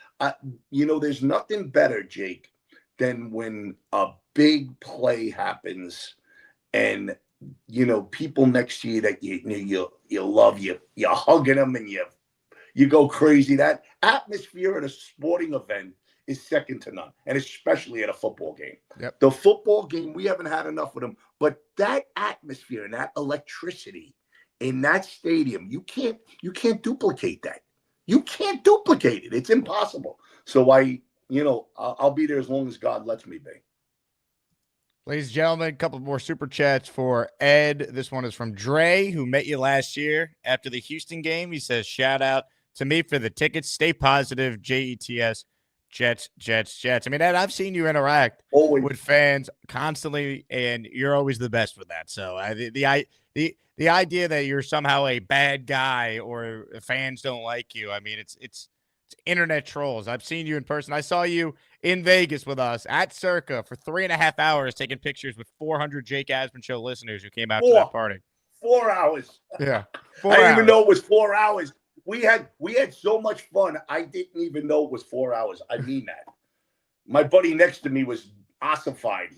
There's nothing better, Jake, than when a big play happens and, people next to you that you love, you're hugging them and you go crazy. That atmosphere at a sporting event is second to none, and especially at a football game. Yep. The football game, we haven't had enough of them, but that atmosphere and that electricity in that stadium, you can't duplicate that. You can't duplicate it. It's impossible. So I'll be there as long as God lets me be. Ladies and gentlemen, a couple more super chats for Ed. This one is from Dre, who met you last year after the Houston game. He says, shout out to me for the tickets. Stay positive, JETS. Jets. I mean, Ed, I've seen you interact with fans constantly, and you're always the best with that. So the idea that you're somehow a bad guy or fans don't like you, I mean, it's internet trolls. I've seen you in person. I saw you in Vegas with us at Circa for 3.5 hours taking pictures with 400 Jake Asman Show listeners who came out to that party. 4 hours. Yeah. I didn't even know it was 4 hours. We had so much fun. I didn't even know it was 4 hours. I mean that. My buddy next to me was ossified.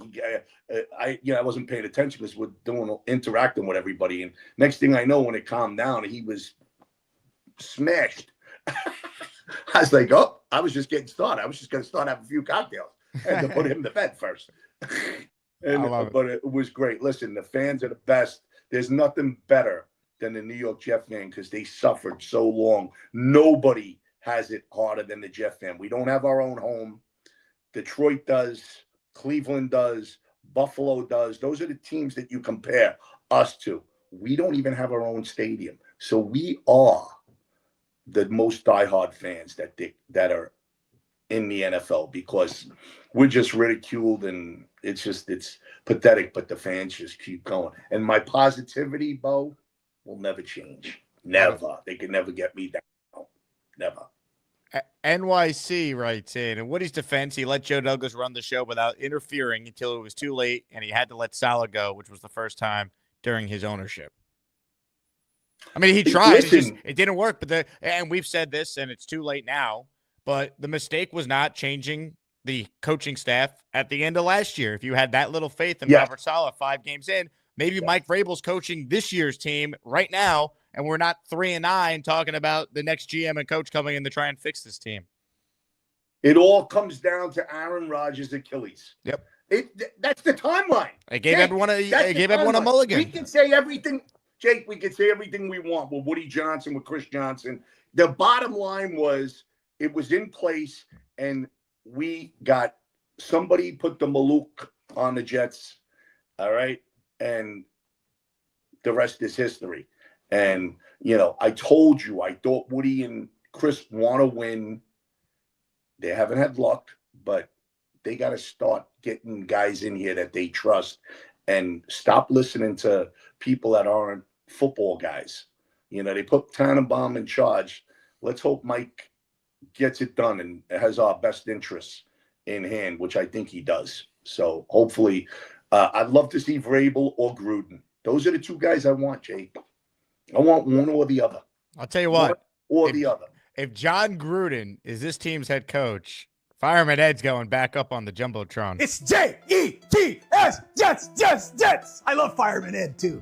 I wasn't paying attention because we're interacting with everybody. And next thing I know, when it calmed down, he was smashed. I was like, oh, I was just getting started. I was just going to start having a few cocktails and to put him to bed first. But it was great. Listen, the fans are the best. There's nothing better than the New York Jet fan because they suffered so long. Nobody has it harder than the Jet fan. We don't have our own home. Detroit does. Cleveland does. Buffalo does. Those are the teams that you compare us to. We don't even have our own stadium. So we are the most diehard fans that are in the NFL because we're just ridiculed and it's pathetic, but the fans just keep going. And my positivity, Bo, will never change. Never. They can never get me down. Never. NYC writes in, in Woody's defense, he let Joe Douglas run the show without interfering until it was too late, and he had to let Salah go, which was the first time during his ownership. I mean, he tried. It didn't work. And we've said this, and it's too late now, but the mistake was not changing the coaching staff at the end of last year. If you had that little faith in Robert Saleh 5 games in, maybe Mike Vrabel's coaching this year's team right now, and we're not 3-9 talking about the next GM and coach coming in to try and fix this team. It all comes down to Aaron Rodgers' Achilles. Yep. That's the timeline. I gave everyone a mulligan. We can say everything, Jake, we can say everything we want with Woody Johnson, with Chris Johnson. The bottom line was it was in place, and we got somebody put the Maluk on the Jets, all right? And the rest is history. And, I told you, I thought Woody and Chris want to win. They haven't had luck, but they got to start getting guys in here that they trust and stop listening to people that aren't football guys. They put Tannenbaum in charge. Let's hope Mike gets it done and has our best interests in hand, which I think he does. So hopefully, I'd love to see Vrabel or Gruden. Those are the two guys I want, Jake. I want one or the other. I'll tell you what. One or the other. If John Gruden is this team's head coach, Fireman Ed's going back up on the jumbo-tron. It's J-E-T-S, Jets. I love Fireman Ed, too.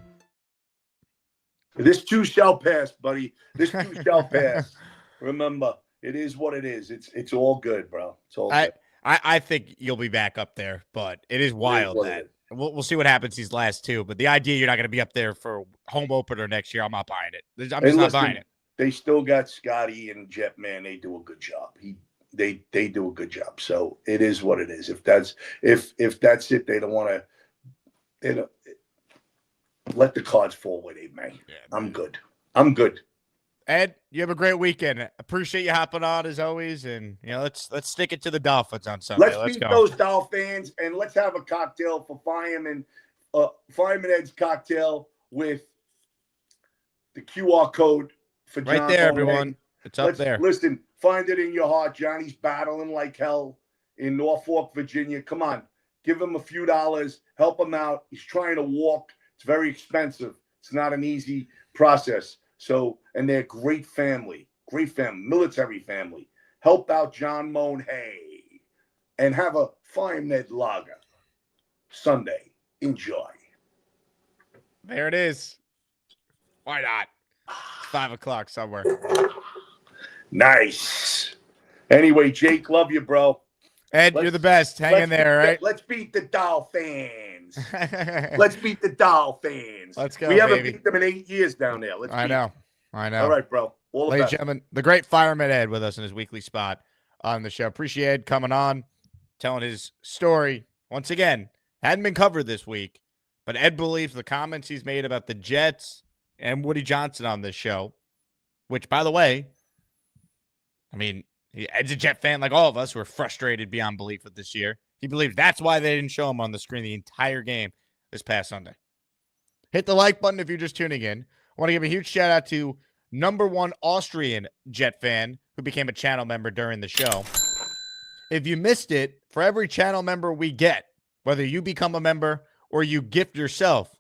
This too shall pass, buddy. This too shall pass. Remember, it is what it is. It's all good, bro. It's all good. I think you'll be back up there, but it is wild that we'll see what happens these last two. But the idea you're not going to be up there for home opener next year, I'm not buying it. I'm just not buying it. They still got Scotty and Jetman. They do a good job. They do a good job. So it is what it is. If that's it, they don't want to. They don't let the cards fall where they may. Yeah, I'm good. Ed, you have a great weekend. Appreciate you hopping on as always, and let's stick it to the Dolphins on Sunday. Let's beat those Dolphins, and let's have a cocktail for Fireman Ed's cocktail with the QR code for John. Right there, everyone. It's up there. Listen, find it in your heart. Johnny's battling like hell in Norfolk, Virginia. Come on, give him a few dollars, help him out. He's trying to walk. It's very expensive. It's not an easy process. So, and they're great family, military family. Help out John Moan Hay and have a Fireman Ed lager Sunday. Enjoy. There it is. Why not? 5 o'clock somewhere. Nice. Anyway, Jake, love you, bro. Ed, you're the best. Hang in there, all right? Let's beat the Dolphins. Let's beat the Dolphins. Let's go, We haven't baby. beat them in 8 years down there. I know. All right, bro. All the Ladies and best. gentlemen, the great Fireman Ed with us in his weekly spot on the show. Appreciate Ed coming on, telling his story. Once again, hadn't been covered this week, but Ed believes the comments he's made about the Jets and Woody Johnson on this show, which, by the way, I mean, Ed's a Jet fan like all of us who are frustrated beyond belief with this year. He believes that's why they didn't show him on the screen the entire game this past Sunday. Hit the like button if you're just tuning in. I want to give a huge shout out to #1 Austrian Jet fan who became a channel member during the show. If you missed it, for every channel member we get, whether you become a member or you gift yourself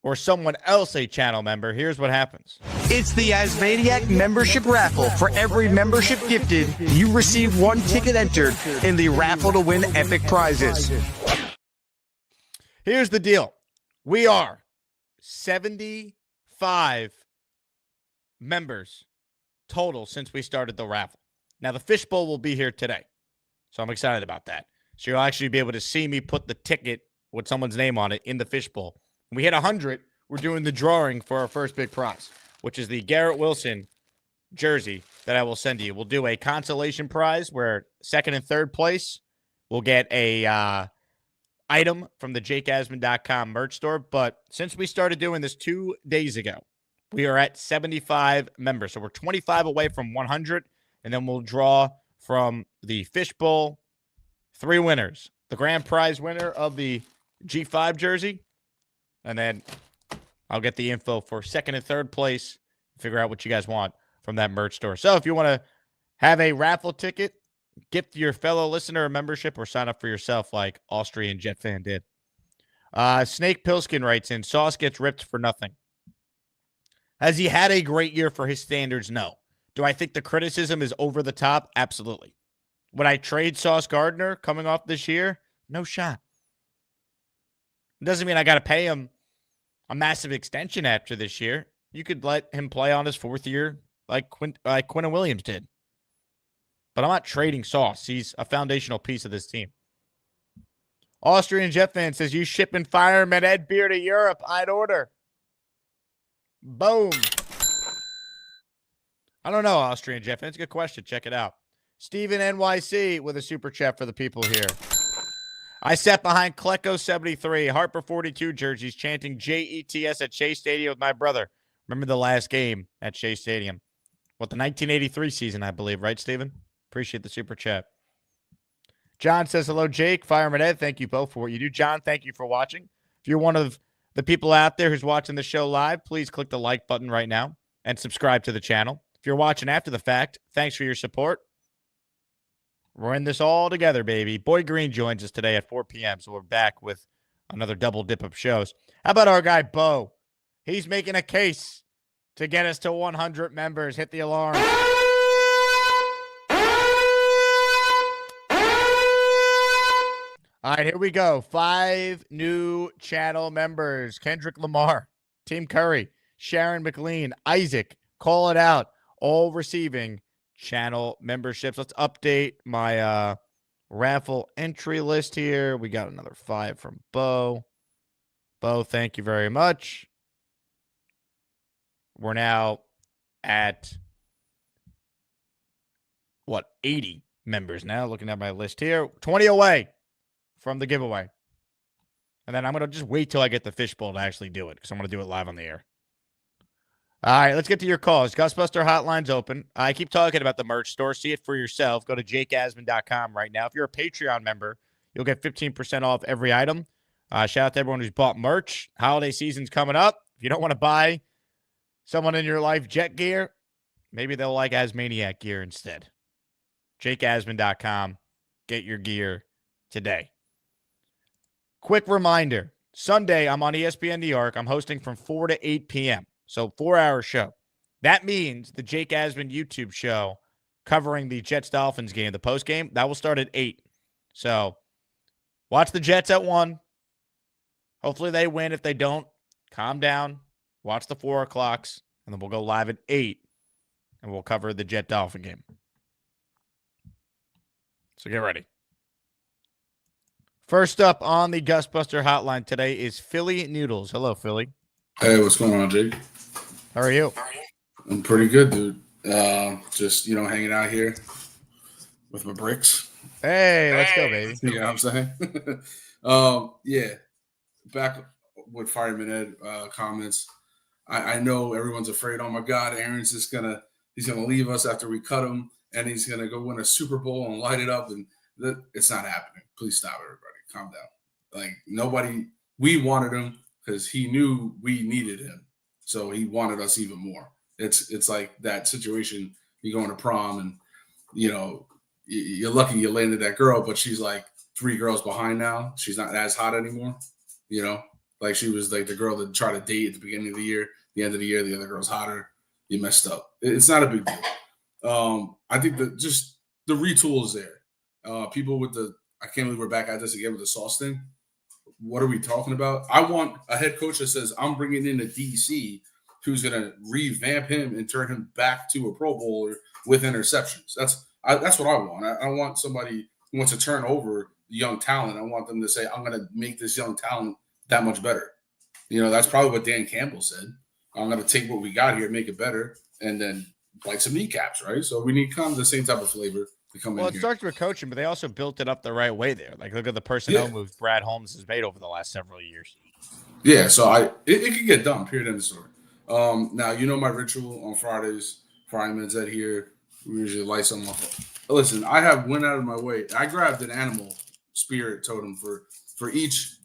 or someone else a channel member, here's what happens. It's the Asmaniac membership raffle. For every membership gifted, you receive 1 ticket entered in the raffle to win epic prizes. Here's the deal. We are 75 members total since we started the raffle. Now, the fishbowl will be here today, so I'm excited about that. So you'll actually be able to see me put the ticket with someone's name on it in the fishbowl. When we hit 100, we're doing the drawing for our first big prize, which is the Garrett Wilson jersey that I will send to you. We'll do a consolation prize where second and third place will get a item from the jakeasman.com merch store. But since we started doing this 2 days ago, we are at 75 members. So we're 25 away from 100, and then we'll draw from the fishbowl 3 winners. The grand prize winner of the G5 jersey, and then I'll get the info for second and third place, figure out what you guys want from that merch store. So if you want to have a raffle ticket, gift your fellow listener a membership, or sign up for yourself like Austrian Jet fan did. Snake Pilskin writes in, Sauce gets ripped for nothing. Has he had a great year for his standards? No. Do I think the criticism is over the top? Absolutely. Would I trade Sauce Gardner coming off this year? No shot. It doesn't mean I got to pay him a massive extension after this year. You could let him play on his 4th year like Quinnen Williams did. But I'm not trading Sauce. He's a foundational piece of this team. Austrian Jet fan says, you shipping Fireman Ed beer to Europe? I'd order. Boom. I don't know, Austrian Jet fan. It's a good question. Check it out. Steven NYC with a super chat for the people here. I sat behind Klecko 73, Harper 42 jerseys, chanting JETS at Shea Stadium with my brother. Remember the last game at Shea Stadium? What, the 1983 season, I believe, right, Steven? Appreciate the super chat. John says, hello, Jake, Fireman Ed. Thank you both for what you do. John, thank you for watching. If you're one of the people out there who's watching the show live, please click the like button right now and subscribe to the channel. If you're watching after the fact, thanks for your support. We're in this all together, baby. Boy Green joins us today at 4 p.m., so we're back with another double dip of shows. How about our guy, Bo? He's making a case to get us to 100 members. Hit the alarm. All right, here we go. 5 new channel members. Kendrick Lamar, Team Curry, Sharon McLean, Isaac, Call It Out, all receiving channel memberships. Let's update my raffle entry list here. We got another 5 from Bo. Bo, thank you very much. We're now at, 80 members now. Looking at my list here. 20 away from the giveaway. And then I'm going to just wait till I get the fishbowl to actually do it because I'm going to do it live on the air. All right, let's get to your calls. Gusbuster Hotline's open. I keep talking about the merch store. See it for yourself. Go to jakeasman.com right now. If you're a Patreon member, you'll get 15% off every item. Shout out to everyone who's bought merch. Holiday season's coming up. If you don't want to buy someone in your life jet gear, maybe they'll like Asmaniac gear instead. jakeasman.com. Get your gear today. Quick reminder, Sunday, I'm on ESPN New York. I'm hosting from 4 to 8 p.m., so 4-hour show. That means the Jake Asman YouTube show covering the Jets-Dolphins game, the post-game, that will start at 8. So watch the Jets at 1. Hopefully they win. If they don't, calm down. Watch the 4 o'clocks, and then we'll go live at 8, and we'll cover the Jet-Dolphin game. So get ready. First up on the Gusbuster Hotline today is Philly Noodles. Hello, Philly. Hey, what's going on, Jake? How are you? I'm pretty good, dude. Just, hanging out here with my bricks. Hey, let's go, baby. You know what I'm saying? Yeah. Back with Fireman Ed comments. I know everyone's afraid, oh my God, Aaron's just he's gonna leave us after we cut him, and he's gonna go win a Super Bowl and light it up, and it's not happening. Please stop, everybody. Calm down. Like, nobody, we wanted him because he knew we needed him. So he wanted us even more. It's like that situation, you go to prom and, you're lucky you landed that girl, but she's like 3 girls behind now. She's not as hot anymore, Like she was like the girl that tried to date at the beginning of the year, the end of the year, the other girl's hotter. You messed up. It's not a big deal. I think that just the retool is there. People with I can't believe we're back at this again with the sauce thing. What are we talking about? I want a head coach that says, I'm bringing in a DC who's going to revamp him and turn him back to a Pro Bowler with interceptions. That's what I want. I want somebody who wants to turn over young talent. I want them to say, I'm going to make this young talent that much better. That's probably what Dan Campbell said. I'm going to take what we got here, make it better, and then bite some kneecaps, right? So we need kind of the same type of flavor. Well, it starts with coaching, but they also built it up the right way there. Like, look at the personnel moves Brad Holmes has made over the last several years. Yeah, so it can get done, period, end of story. Now, my ritual on Fridays, Fireman Ed here, we usually light something off. Listen, went out of my way. I grabbed an animal spirit totem for each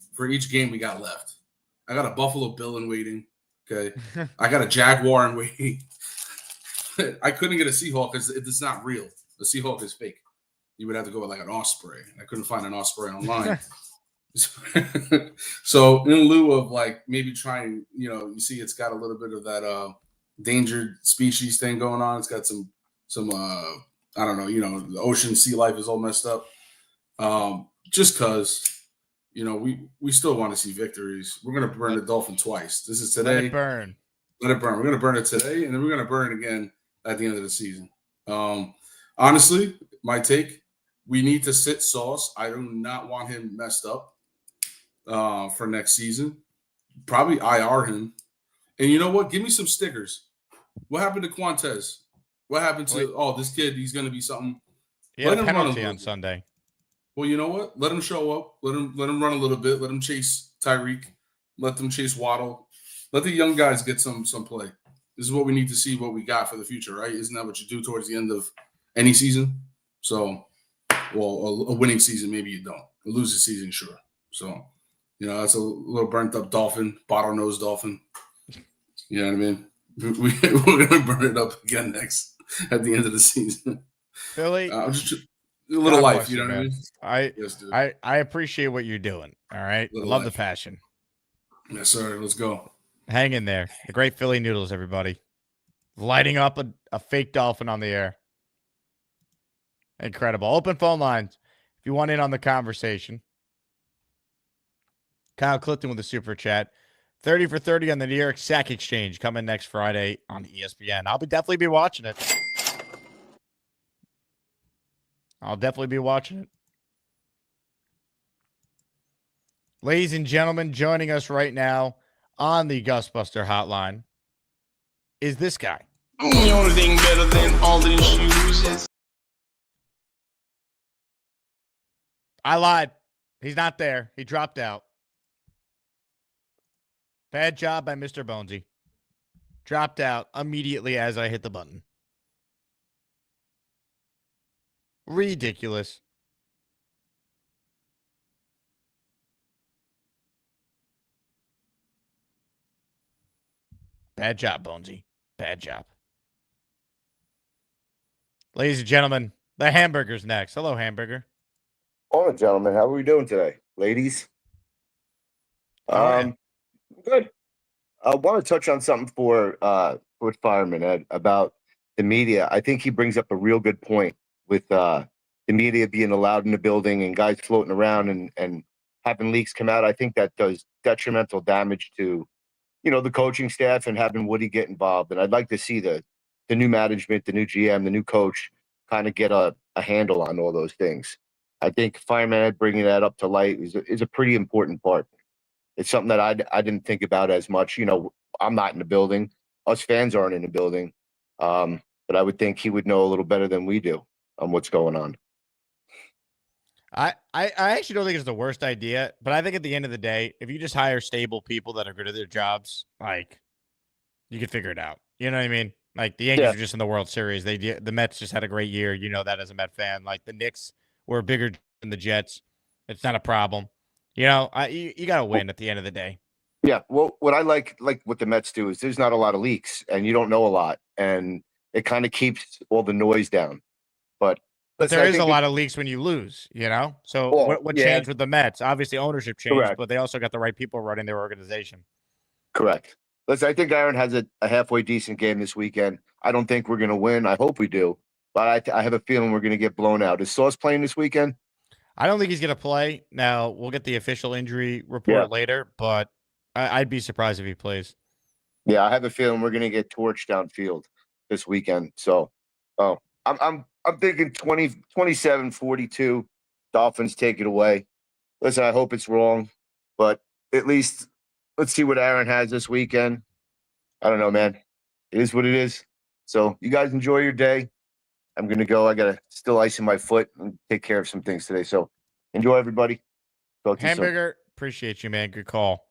game we got left. I got a Buffalo Bill in waiting, okay? I got a Jaguar in waiting. I couldn't get a Seahawk because it's not real. The Seahawk is fake. You would have to go with like an Osprey. I couldn't find an Osprey online. So in lieu of like maybe trying, you see it's got a little bit of that endangered species thing going on. It's got some I don't know, the ocean sea life is all messed up. Just because, we still want to see victories. We're going to burn the Dolphin twice. This is today. Let it burn. Let it burn. We're going to burn it today, and then we're going to burn it again at the end of the season. Honestly, my take, we need to sit Sauce. I do not want him messed up for next season. Probably IR him. And you know what? Give me some stickers. What happened to Quantez? What happened to, this kid, he's going to be something. He had a penalty on Sunday. Well, you know what? Let him show up. Let him run a little bit. Let him chase Tyreek. Let them chase Waddle. Let the young guys get some play. This is what we need to see what we got for the future, right? Isn't that what you do towards the end of any season? So, a winning season, maybe you don't. A losing season, sure. So, that's a little burnt up Dolphin, bottlenose Dolphin. You know what I mean? We're going to burn it up again at the end of the season. Philly, just a little life, you know what I mean? Yes, dude. I appreciate what you're doing, all right? I love the passion. Yes, sir. Let's go. Hang in there. The great Philly Noodles, everybody. Lighting up a fake dolphin on the air. Incredible. Open phone lines if you want in on the conversation. Kyle Clifton with a super chat. 30 for 30 on the New York Sack Exchange coming next Friday on ESPN. I'll definitely be watching it. Ladies and gentlemen, joining us right now on the Gusbuster Hotline is this guy. The only thing better than all these shoes is... I lied. He's not there. He dropped out. Bad job by Mr. Bonesy. Dropped out immediately as I hit the button. Ridiculous. Bad job, Bonesy. Bad job. Ladies and gentlemen, the Hamburger's next. Hello, Hamburger. Morning, gentlemen. How are we doing today, ladies? Good. I want to touch on something for Fireman Ed about the media. I think he brings up a real good point with the media being allowed in the building and guys floating around and having leaks come out. I think that does detrimental damage to, the coaching staff and having Woody get involved. And I'd like to see the new management, the new GM, the new coach kind of get a handle on all those things. I think Fireman Ed bringing that up to light is a pretty important part. It's something that I didn't think about as much. I'm not in the building. Us fans aren't in the building. But I would think he would know a little better than we do on what's going on. I actually don't think it's the worst idea, but I think at the end of the day, if you just hire stable people that are good at their jobs, you can figure it out. You know what I mean? Like the Yankees are just in the World Series. The Mets just had a great year. You know that as a Met fan. Like the Knicks were bigger than the Jets. It's not a problem. You got to win at the end of the day. Yeah. Well, what I like what the Mets do is there's not a lot of leaks and you don't know a lot and it kind of keeps all the noise down. But there is a lot of leaks when you lose, So what changed with the Mets? Obviously ownership changed, correct. But they also got the right people running their organization. Correct. Listen, I think Aaron has a halfway decent game this weekend. I don't think we're going to win. I hope we do. But I have a feeling we're going to get blown out. Is Sauce playing this weekend? I don't think he's going to play. Now, we'll get the official injury report later, but I'd be surprised if he plays. Yeah, I have a feeling we're going to get torched downfield this weekend. So, I'm thinking 27-42. Dolphins take it away. Listen, I hope it's wrong, but at least let's see what Aaron has this weekend. I don't know, man. It is what it is. So you guys enjoy your day. I'm going to go. I got to still ice in my foot and take care of some things today. So enjoy, everybody. Talk to you soon. Hamburger, appreciate you, man. Good call.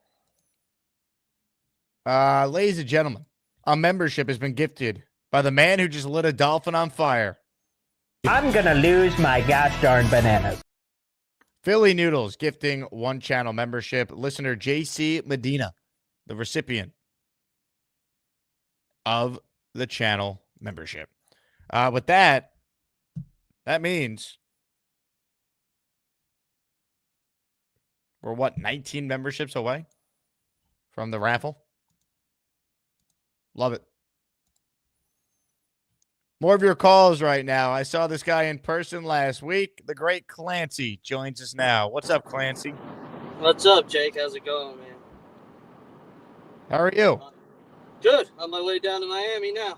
Ladies and gentlemen, a membership has been gifted by the man who just lit a dolphin on fire. I'm going to lose my gosh darn bananas. Philly Noodles gifting one channel membership. Listener JC Medina, the recipient of the channel membership. With that means we're 19 memberships away from the raffle. Love it. More of your calls right now. I saw this guy in person last week. The great Clancy joins us now. What's up, Clancy? What's up, Jake? How's it going, man? How are you? Good. On my way down to Miami now.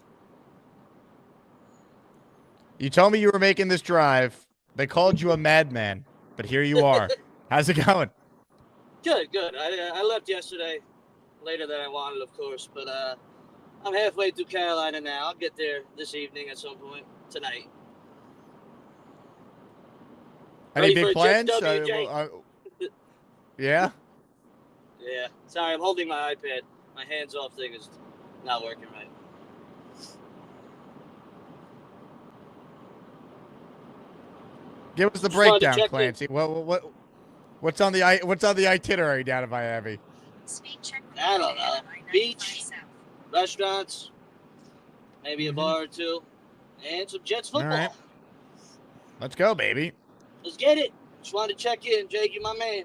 You told me you were making this drive. They called you a madman, but here you are. How's it going? Good. I left yesterday, later than I wanted, of course, but I'm halfway through Carolina now. I'll get there this evening at some point tonight. Any big plans? Yeah? Yeah. Sorry, I'm holding my iPad. My hands-off thing is not working right. Give us the breakdown, Clancy. What's on the itinerary down in Miami? I don't know. Beach, restaurants, maybe a bar or two, and some Jets football. All right. Let's go, baby. Let's get it. Just wanted to check in, Jake. You're my man.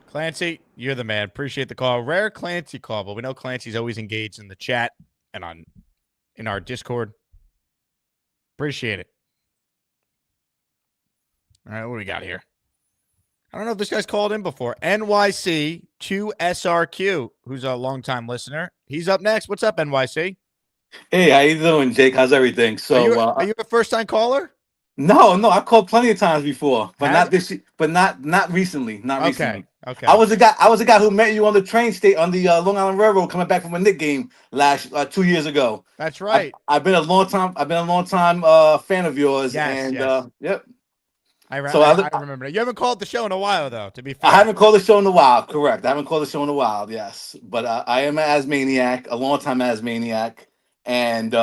Clancy, you're the man. Appreciate the call. Rare Clancy call, but we know Clancy's always engaged in the chat and in our Discord. Appreciate it. All right, what do we got here? I don't know if this guy's called in before. NYC 2SRQ, who's a longtime listener. He's up next. What's up, NYC? Hey, how you doing, Jake? How's everything? So, Are you a first-time caller? no, I've called plenty of times before, but Have not this, but not recently, recently. Okay. I was the guy who met you on the train state on the Long Island Railroad coming back from a Knick game last 2 years ago. That's right. I've been a long time fan of yours, Yes, and yes. Yep. I So remember that. You haven't called the show in a while, though, to be fair. I haven't called the show in a while. Correct. I haven't called the show in a while. Yes, but I am an Asmaniac, a long-time Asmaniac, and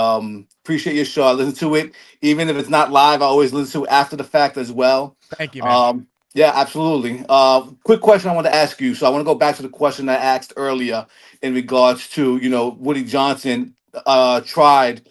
appreciate your show. I listen to it, even if it's not live. I always listen to it after the fact as well. Thank you, man. Yeah, absolutely. Quick question I want to ask you. So I want to go back to the question I asked earlier in regards to Woody Johnson tried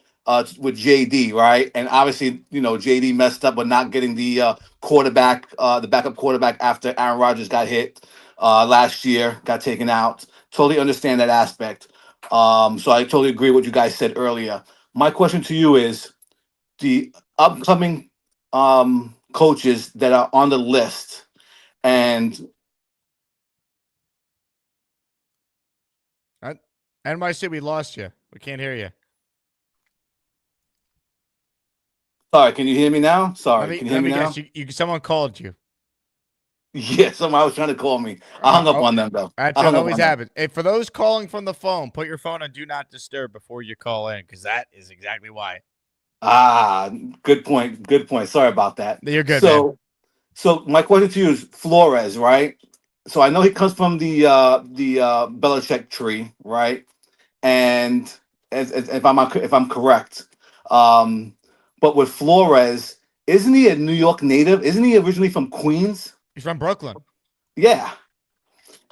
with JD, right? And obviously JD messed up with not getting the quarterback, the backup quarterback after Aaron Rodgers got hit last year, got taken out. Totally understand that aspect. So I totally agree with what you guys said earlier. My question to you is the upcoming coaches that are on the list, and NYC, we lost you. We can't hear you. sorry, can you hear me now? Sorry, can you hear me now? Guess. Someone called you. Yeah, somebody was trying to call me. I hung up on them though. That always happens. Hey, for those calling from the phone, put your phone on Do Not Disturb before you call in, because that is exactly why. Good point. Good point. Sorry about that. You're good, man. So my question to you is Flores, right? So I know he comes from the Belichick tree, right? And if I'm correct, but with Flores, isn't he a New York native? Isn't he originally from Queens? He's from Brooklyn. Yeah,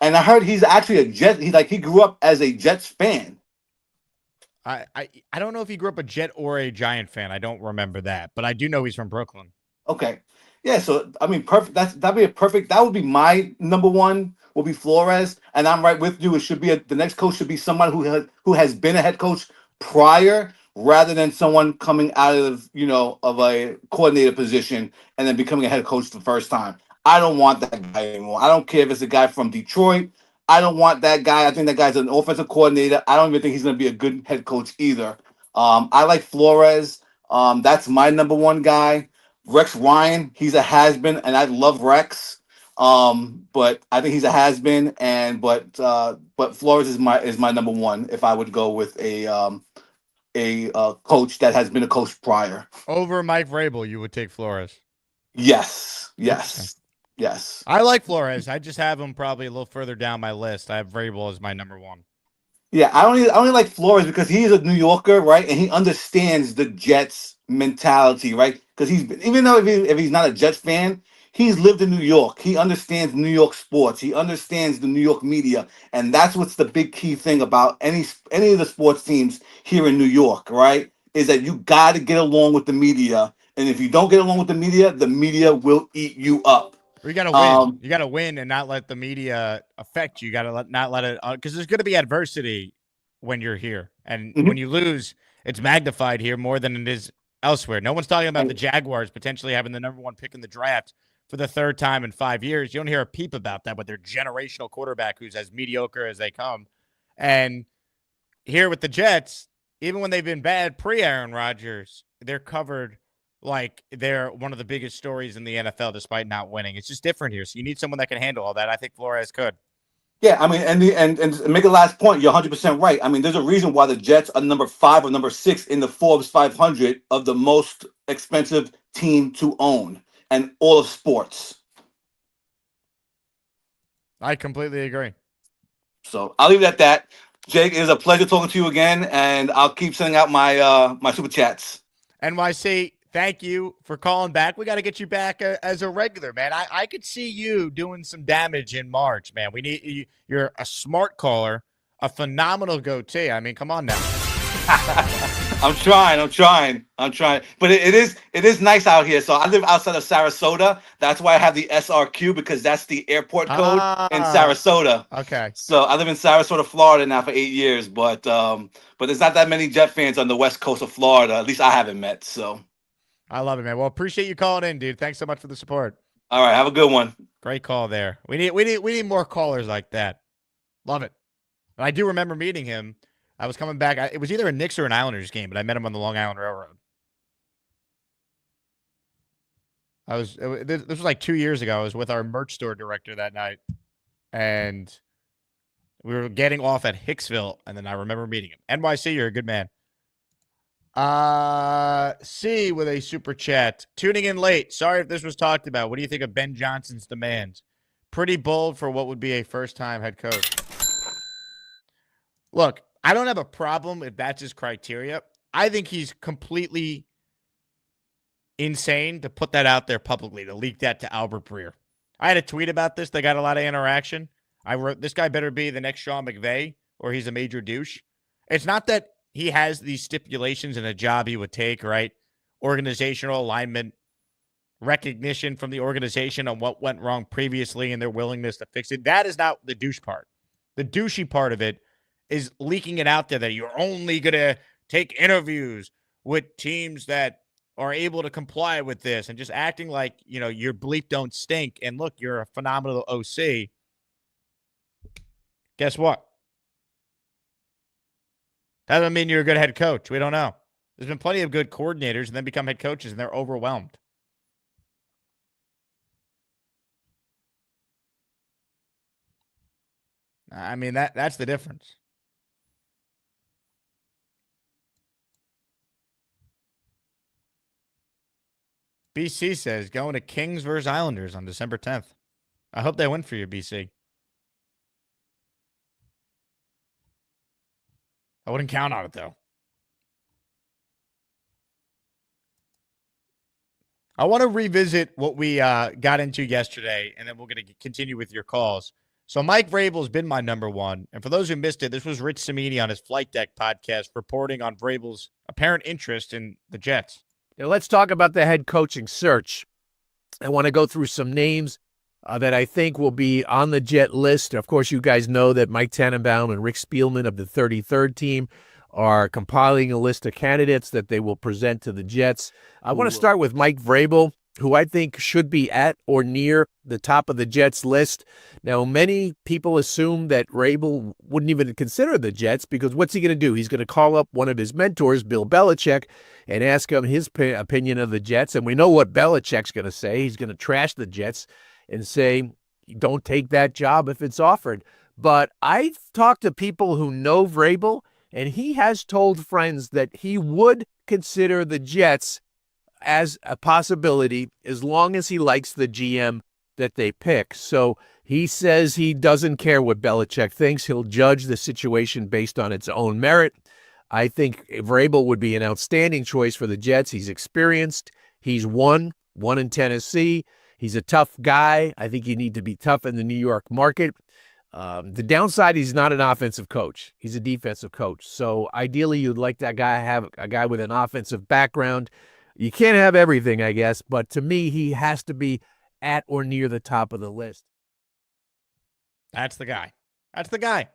and I heard he's actually a Jet. He grew up as a Jets fan. I don't know if he grew up a Jet or a Giant fan. I don't remember that, but I do know he's from Brooklyn. Okay. Yeah, so I mean, perfect. That would be my number one. Will be Flores, and I'm right with you. It should be the next coach should be someone who has been a head coach prior, rather than someone coming out of of a coordinator position and then becoming a head coach the first time. I don't want that guy anymore. I don't care if it's a guy from Detroit. I don't want that guy. I think that guy's an offensive coordinator. I don't even think he's going to be a good head coach either. I like Flores. That's my number one guy. Rex Ryan, he's a has-been, and I love Rex. But I think he's a has-been, but Flores is my number one if I would go with a coach that has been a coach prior. Over Mike Vrabel, you would take Flores. Yes. I like Flores. I just have him probably a little further down my list. I have Vrabel as my number one. Yeah, I only like Flores because he's a New Yorker, right? And he understands the Jets mentality, right? Because even though if he's not a Jets fan, he's lived in New York. He understands New York sports. He understands the New York media, and that's what's the big key thing about any of the sports teams here in New York, right? Is that you got to get along with the media, and if you don't get along with the media will eat you up. You got to win. You got to win and not let the media affect you. You got to not let it, because there's going to be adversity when you're here, and when you lose, it's magnified here more than it is elsewhere. No one's talking about the Jaguars potentially having the number one pick in the draft for the third time in 5 years. You don't hear a peep about that with their generational quarterback who's as mediocre as they come. And here with the Jets, even when they've been bad pre-Aaron Rodgers, they're covered like they're one of the biggest stories in the NFL despite not winning. It's just different here. So you need someone that can handle all that. I think Flores could. Yeah, I mean, and to make a last point, you're 100% right. I mean, there's a reason why the Jets are number 5 or number 6 in the Forbes 500 of the most expensive team to own and all of sports. I completely agree. So I'll leave it at that. Jake, it is a pleasure talking to you again, and I'll keep sending out my my super chats. NYC, thank you for calling back. We got to get you back as a regular, man. I could see you doing some damage in March, man. We need you. You're a smart caller, a phenomenal goatee. I mean, come on now. I'm trying. But it is nice out here. So I live outside of Sarasota. That's why I have the SRQ, because that's the airport code in Sarasota. Okay. So I live in Sarasota, Florida now for 8 years, but there's not that many Jet fans on the west coast of Florida. At least I haven't met. So I love it, man. Well, appreciate you calling in, dude. Thanks so much for the support. All right, have a good one. Great call there. We need more callers like that. Love it. And I do remember meeting him. I was coming back. It was either a Knicks or an Islanders game, but I met him on the Long Island Railroad. This was like 2 years ago. I was with our merch store director that night, and we were getting off at Hicksville, and then I remember meeting him. NYC, you're a good man. C with a super chat. Tuning in late. Sorry if this was talked about. What do you think of Ben Johnson's demands? Pretty bold for what would be a first-time head coach. Look, I don't have a problem if that's his criteria. I think he's completely insane to put that out there publicly, to leak that to Albert Breer. I had a tweet about this. They got a lot of interaction. I wrote, this guy better be the next Sean McVay or he's a major douche. It's not that he has these stipulations in a job he would take, right? Organizational alignment, recognition from the organization on what went wrong previously and their willingness to fix it. That is not the douche part. The douchey part of it is leaking it out there that you're only going to take interviews with teams that are able to comply with this and just acting like, you know, your bleep don't stink. And look, you're a phenomenal OC. Guess what? That doesn't mean you're a good head coach. We don't know. There's been plenty of good coordinators and then become head coaches and they're overwhelmed. I mean, that's the difference. BC says going to Kings versus Islanders on December 10th. I hope they win for you, BC. I wouldn't count on it, though. I want to revisit what we got into yesterday, and then we're going to continue with your calls. So Mike Vrabel's been my number one. And for those who missed it, this was Rich Cimini on his Flight Deck podcast reporting on Vrabel's apparent interest in the Jets. Now let's talk about the head coaching search. I want to go through some names that I think will be on the Jet list. Of course, you guys know that Mike Tannenbaum and Rick Spielman of the 33rd team are compiling a list of candidates that they will present to the Jets. I want to start with Mike Vrabel, who I think should be at or near the top of the Jets list. Now, many people assume that Vrabel wouldn't even consider the Jets because what's he going to do? He's going to call up one of his mentors, Bill Belichick, and ask him his opinion of the Jets. And we know what Belichick's going to say. He's going to trash the Jets and say, don't take that job if it's offered. But I've talked to people who know Vrabel, and he has told friends that he would consider the Jets as a possibility as long as he likes the GM that they pick. So he says he doesn't care what Belichick thinks. He'll judge the situation based on its own merit. I think Vrabel would be an outstanding choice for the Jets. He's experienced. He's won in Tennessee. He's a tough guy. I think you need to be tough in the New York market. The downside, he's not an offensive coach. He's a defensive coach. So ideally, you'd like that guy have a guy with an offensive background. You can't have everything, I guess, but to me, he has to be at or near the top of the list. That's the guy. That's the guy.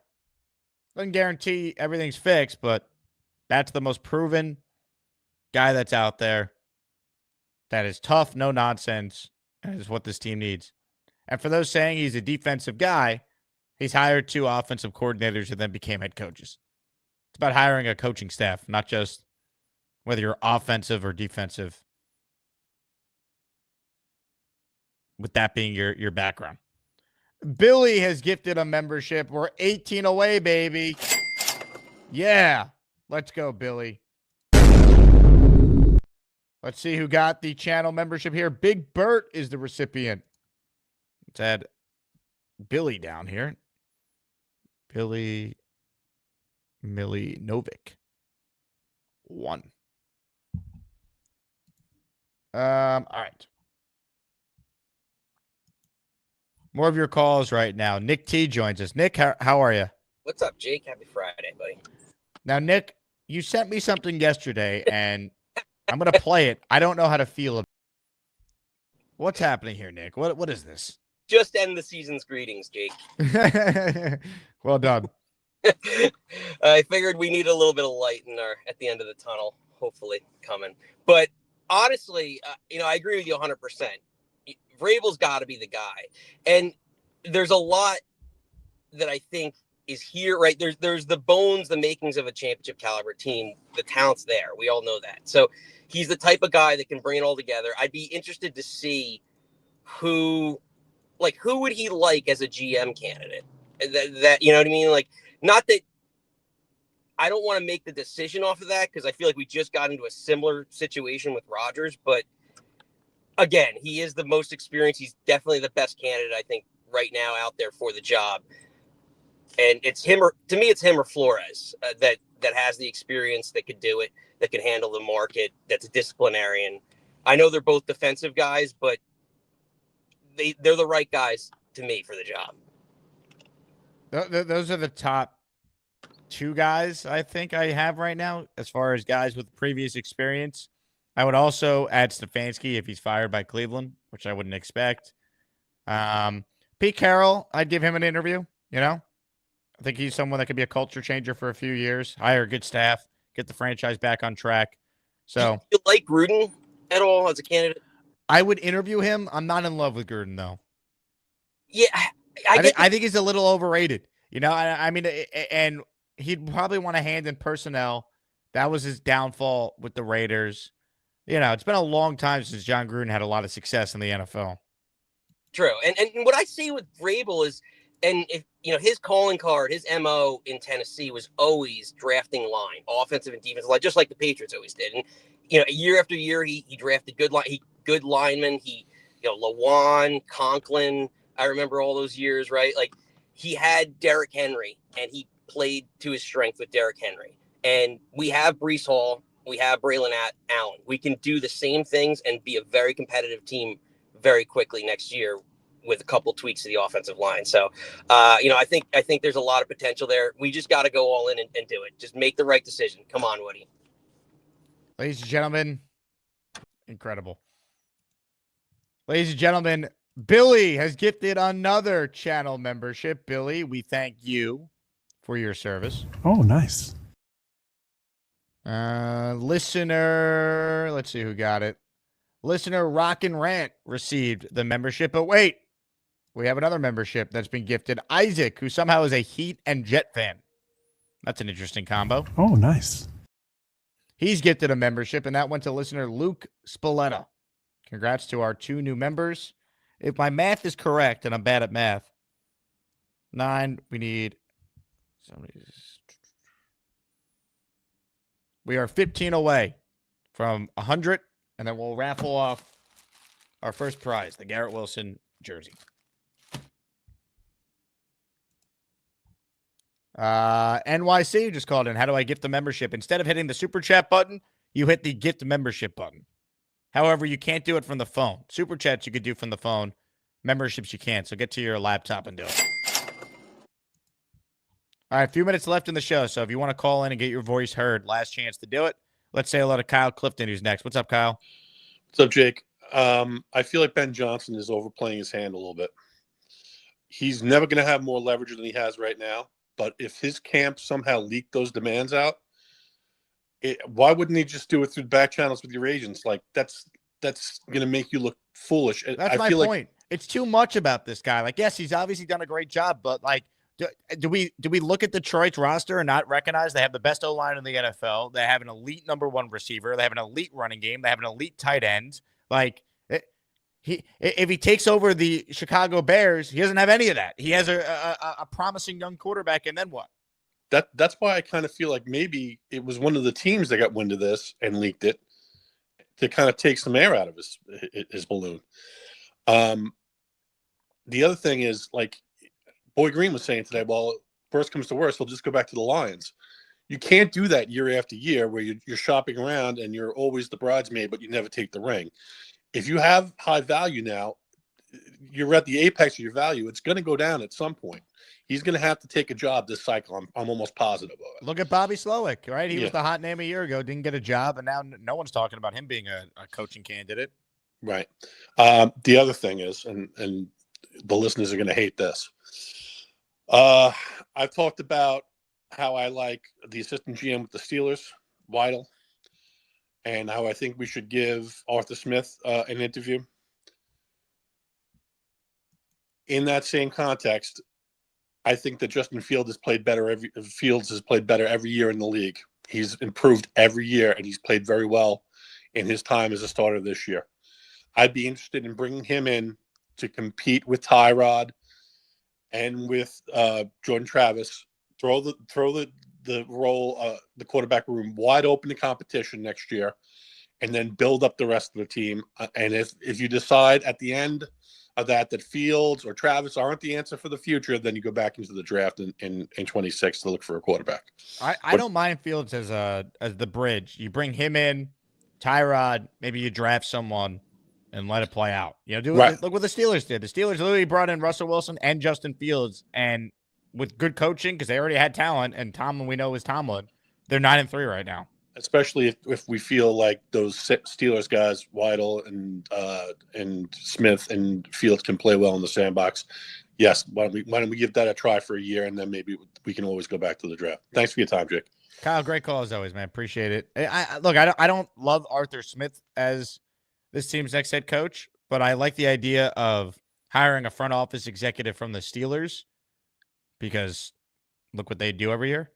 Doesn't guarantee everything's fixed, but that's the most proven guy that's out there. That is tough, no nonsense, and is what this team needs. And for those saying he's a defensive guy, he's hired 2 offensive coordinators and then became head coaches. It's about hiring a coaching staff, not just whether you're offensive or defensive, with that being your background. Billy has gifted a membership. We're 18 away, baby. Yeah. Let's go, Billy. Let's see who got the channel membership here. Big Bert is the recipient. Let's add Billy down here. Billy Milinovic. 1. All right. More of your calls right now. Nick T joins us. Nick, how are you? What's up, Jake? Happy Friday, buddy. Now, Nick, you sent me something yesterday, and I'm going to play it. I don't know how to feel about it. What's happening here, Nick? What is this? Just end the season's greetings, Jake. Well done. I figured we need a little bit of light at the end of the tunnel, hopefully coming. But honestly, I agree with you 100%. Vrabel's got to be the guy. And there's a lot that I think is here, right? There's the bones, the makings of a championship caliber team. The talent's there. We all know that. So he's the type of guy that can bring it all together. I'd be interested to see who would he like as a GM candidate? That you know what I mean? Like, not that I don't want to make the decision off of that, because I feel like we just got into a similar situation with Rodgers. But again, he is the most experienced. He's definitely the best candidate, I think, right now out there for the job. And it's him, or to me, it's him or Flores that has the experience, that could do it, that can handle the market, that's a disciplinarian. I know they're both defensive guys, but they're the right guys to me for the job. Those are the top two guys I think I have right now as far as guys with previous experience. I would also add Stefanski if he's fired by Cleveland, which I wouldn't expect. Pete Carroll, I'd give him an interview, you know? I think he's someone that could be a culture changer for a few years, hire a good staff, get the franchise back on track. So, you like Gruden at all as a candidate? I would interview him. I'm not in love with Gruden, though. Yeah, I think he's a little overrated. You know, I mean, and he'd probably want a hand in personnel. That was his downfall with the Raiders. You know, it's been a long time since John Gruden had a lot of success in the NFL. True. And what I see with Vrabel is, and if you know, his calling card, his MO in Tennessee was always drafting line, offensive and defensive line, just like the Patriots always did. And you know, year after year, he drafted good linemen. He, you know, Lawan, Conklin. I remember all those years, right? Like, he had Derrick Henry, and he played to his strength with Derrick Henry. And we have Breece Hall, we have Braylon Allen. We can do the same things and be a very competitive team very quickly next year with a couple tweaks to the offensive line. So, you know, I think there's a lot of potential there. We just got to go all in and do it. Just make the right decision. Come on, Woody. Ladies and gentlemen, incredible. Ladies and gentlemen, Billy has gifted another channel membership. Billy, we thank you for your service. Oh, nice. Listener, let's see who got it. Listener Rockin' Rant received the membership, but wait, we have another membership that's been gifted. Isaac, who somehow is a Heat and Jet fan. That's an interesting combo. Oh, nice. He's gifted a membership, and that went to listener Luke Spalletta. Congrats to our two new members. If my math is correct, and I'm bad at math, 9, we need we are 15 away from 100, and then we'll raffle off our first prize, the Garrett Wilson jersey. NYC just called in. How do I gift the membership? Instead of hitting the super chat button, you hit the gift membership button. However, you can't do it from the phone. Super chats you could do from the phone. Memberships you can't. So get to your laptop and do it. All right, a few minutes left in the show. So if you want to call in and get your voice heard, last chance to do it. Let's say hello to Kyle Clifton, who's next. What's up, Kyle? What's up, Jake? I feel like Ben Johnson is overplaying his hand a little bit. He's never going to have more leverage than he has right now. But if his camp somehow leaked those demands out, why wouldn't he just do it through back channels with your agents? Like, that's going to make you look foolish. That's my point. It's too much about this guy. Like, yes, he's obviously done a great job, but like, do we look at Detroit's roster and not recognize they have the best O-line in the NFL? They have an elite number one receiver. They have an elite running game. They have an elite tight end. Like, if he takes over the Chicago Bears, he doesn't have any of that. He has a promising young quarterback, and then what? That's why I kind of feel like maybe it was one of the teams that got wind of this and leaked it to kind of take some air out of his balloon. The other thing is, like Boy Green was saying today, well, worst comes to worst, he'll just go back to the Lions. You can't do that year after year where you're shopping around and you're always the bridesmaid, but you never take the ring. If you have high value now, you're at the apex of your value. It's going to go down at some point. He's going to have to take a job this cycle. I'm almost positive of it. Look at Bobby Slowick, right? He was the hot name a year ago, didn't get a job, and now no one's talking about him being a coaching candidate. Right. The other thing is, and the listeners are going to hate this. I've talked about how I like the assistant GM with the Steelers, Weidel, and how I think we should give Arthur Smith an interview. in that same context, I think that Justin Fields has played better every year in the league. He's improved every year, and he's played very well in his time as a starter this year. I'd be interested in bringing him in to compete with Tyrod and with Jordan Travis. Throw the role, the quarterback room wide open to competition next year, and then build up the rest of the team. And if you decide at the end of that Fields or Travis aren't the answer for the future, then you go back into the draft in 26 to look for a quarterback. I don't mind Fields as the bridge. You bring him in, Tyrod, maybe you draft someone and let it play out. Look what the Steelers did. The Steelers literally brought in Russell Wilson and Justin Fields, and with good coaching, because they already had talent, and Tomlin we know is Tomlin, they're 9-3 right now. Especially if we feel like those Steelers guys, Weidl and Smith and Fields can play well in the sandbox. Yes, why don't we give that a try for a year, and then maybe we can always go back to the draft. Thanks for your time, Jake. Kyle, great call as always, man. Appreciate it. I don't love Arthur Smith as this team's next head coach, but I like the idea of hiring a front office executive from the Steelers, because look what they do every year.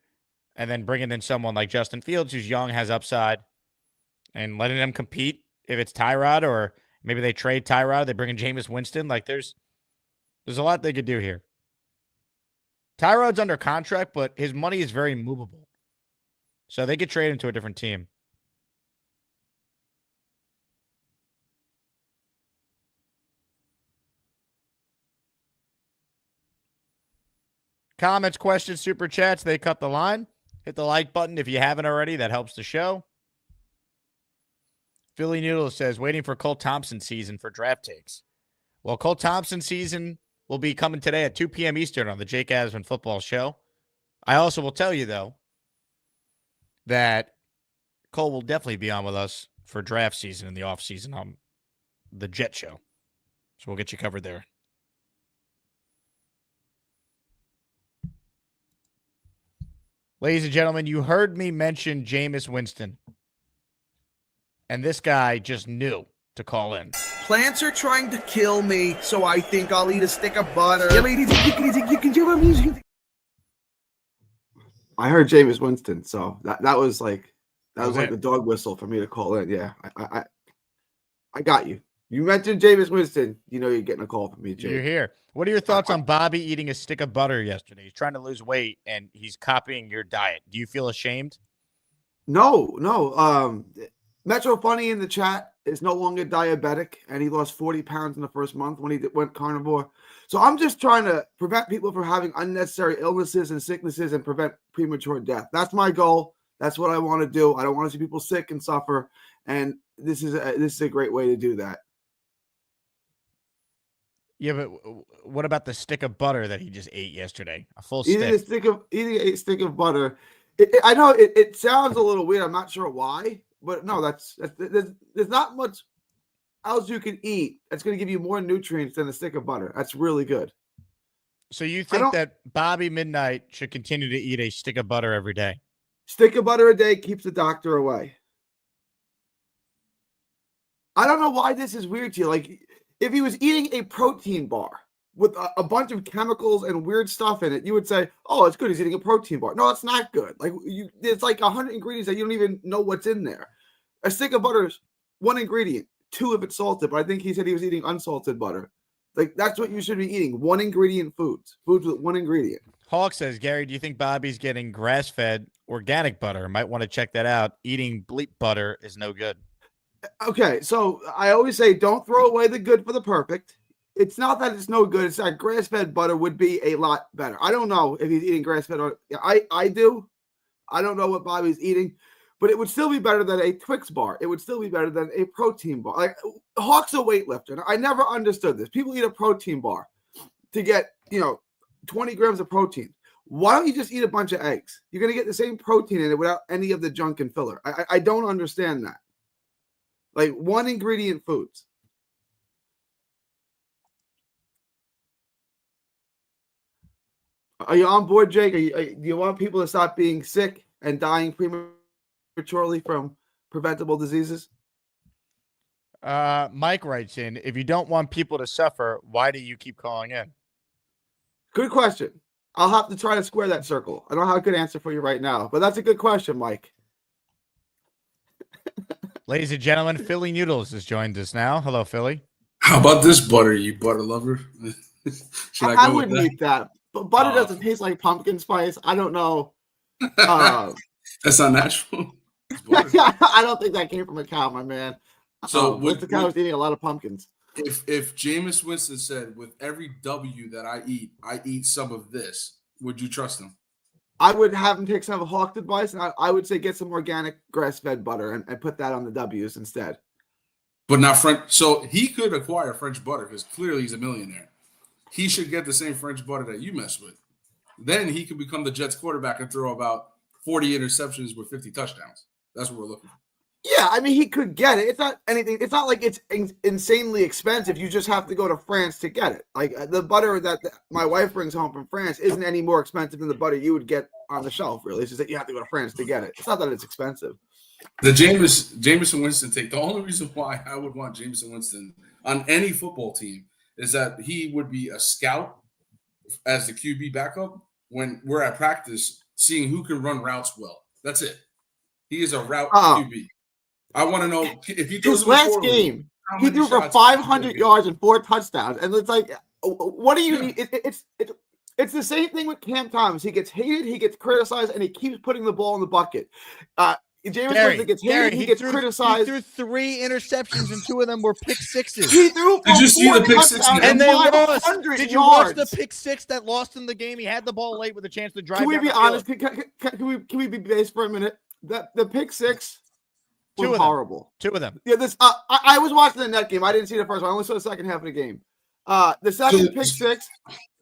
And then bringing in someone like Justin Fields, who's young, has upside, and letting them compete. If it's Tyrod, or maybe they trade Tyrod, they bring in Jameis Winston. Like there's a lot they could do here. Tyrod's under contract, but his money is very movable, so they could trade him to a different team. Comments, questions, super chats, they cut the line. Hit the like button if you haven't already. That helps the show. Philly Noodles says, waiting for Cole Thompson season for draft takes. Well, Cole Thompson season will be coming today at 2 p.m. Eastern on the Jake Asman Football Show. I also will tell you, though, that Cole will definitely be on with us for draft season in the offseason on the Jet Show. So we'll get you covered there. Ladies and gentlemen, you heard me mention Jameis Winston. And this guy just knew to call in. Plants are trying to kill me, so I think I'll eat a stick of butter. I heard Jameis Winston, so that was like the dog whistle for me to call in. Yeah, I got you. You mentioned Jameis Winston, you're getting a call from me, Jake. You're here. What are your thoughts on Bobby eating a stick of butter yesterday? He's trying to lose weight, and he's copying your diet. Do you feel ashamed? No. Metro Funny in the chat is no longer diabetic, and he lost 40 pounds in the first month when he went carnivore. So I'm just trying to prevent people from having unnecessary illnesses and sicknesses and prevent premature death. That's my goal. That's what I want to do. I don't want to see people sick and suffer, and this is a great way to do that. Yeah, but what about the stick of butter that he just ate yesterday? A full Eating stick. Eating a stick of butter. I know it sounds a little weird. I'm not sure why, but no, there's not much else you can eat that's going to give you more nutrients than a stick of butter. That's really good. So you think that Bobby Midnight should continue to eat a stick of butter every day? Stick of butter a day keeps the doctor away. I don't know why this is weird to you. Like, if he was eating a protein bar with a bunch of chemicals and weird stuff in it, you would say, oh, it's good. He's eating a protein bar. No, it's not good. Like, it's like 100 ingredients that you don't even know what's in there. A stick of butter is one ingredient, 2 if it's salted, but I think he said he was eating unsalted butter. Like, that's what you should be eating. One ingredient foods with one ingredient. Hawk says, Gary, do you think Bobby's getting grass-fed organic butter? Might want to check that out. Eating bleep butter is no good. Okay, so I always say don't throw away the good for the perfect. It's not that it's no good. It's that grass-fed butter would be a lot better. I don't know if he's eating grass-fed. I do. I don't know what Bobby's eating, but it would still be better than a Twix bar. It would still be better than a protein bar. Like, Hawk's a weightlifter. I never understood this. People eat a protein bar to get, 20 grams of protein. Why don't you just eat a bunch of eggs? You're going to get the same protein in it without any of the junk and filler. I don't understand that. Like, one ingredient foods. Are you on board, Jake? Do you want people to stop being sick and dying prematurely from preventable diseases? Mike writes in, if you don't want people to suffer, why do you keep calling in? Good question. I'll have to try to square that circle. I don't have a good answer for you right now, but that's a good question, Mike. Ladies and gentlemen, Philly Noodles has joined us now. Hello, Philly. How about this butter, you butter lover? Should I wouldn't eat that. But butter doesn't taste like pumpkin spice. I don't know. That's not natural. I don't think that came from a cow, my man. So the cow was eating a lot of pumpkins. If Jameis Winston said, with every W that I eat some of this, would you trust him? I would have him take some of Hawk's advice, and I would say get some organic grass-fed butter and put that on the W's instead. But not French. So he could acquire French butter because clearly he's a millionaire. He should get the same French butter that you mess with. Then he could become the Jets quarterback and throw about 40 interceptions with 50 touchdowns. That's what we're looking for. Yeah, I mean, he could get it. It's not anything. It's not like it's insanely expensive. You just have to go to France to get it. Like the butter that my wife brings home from France isn't any more expensive than the butter you would get on the shelf, really. It's just that you have to go to France to get it. It's not that it's expensive. The Jameis Winston take, the only reason why I would want Jameis Winston on any football team is that he would be a scout as the QB backup when we're at practice seeing who can run routes well. That's it. He is a route QB. I want to know if he throws his last game, he threw for 500 yards and 4 touchdowns. And it's like, what do you need? It's the same thing with Cam Thomas. He gets hated, he gets criticized, and he keeps putting the ball in the bucket. Jameis Winston gets hated, he gets criticized. He threw 3 interceptions, and 2 of them were pick sixes. He threw Did you see the pick six? And they lost. Did you watch yards. the pick 6 that lost in the game? He had the ball late with a chance to drive. Can we down be the honest? field. Can we be based for a minute? The pick 6 2 was of them. horrible. 2 of them. Yeah, I was watching the net game. I didn't see the first one. I only saw the second half of the game. The second pick 6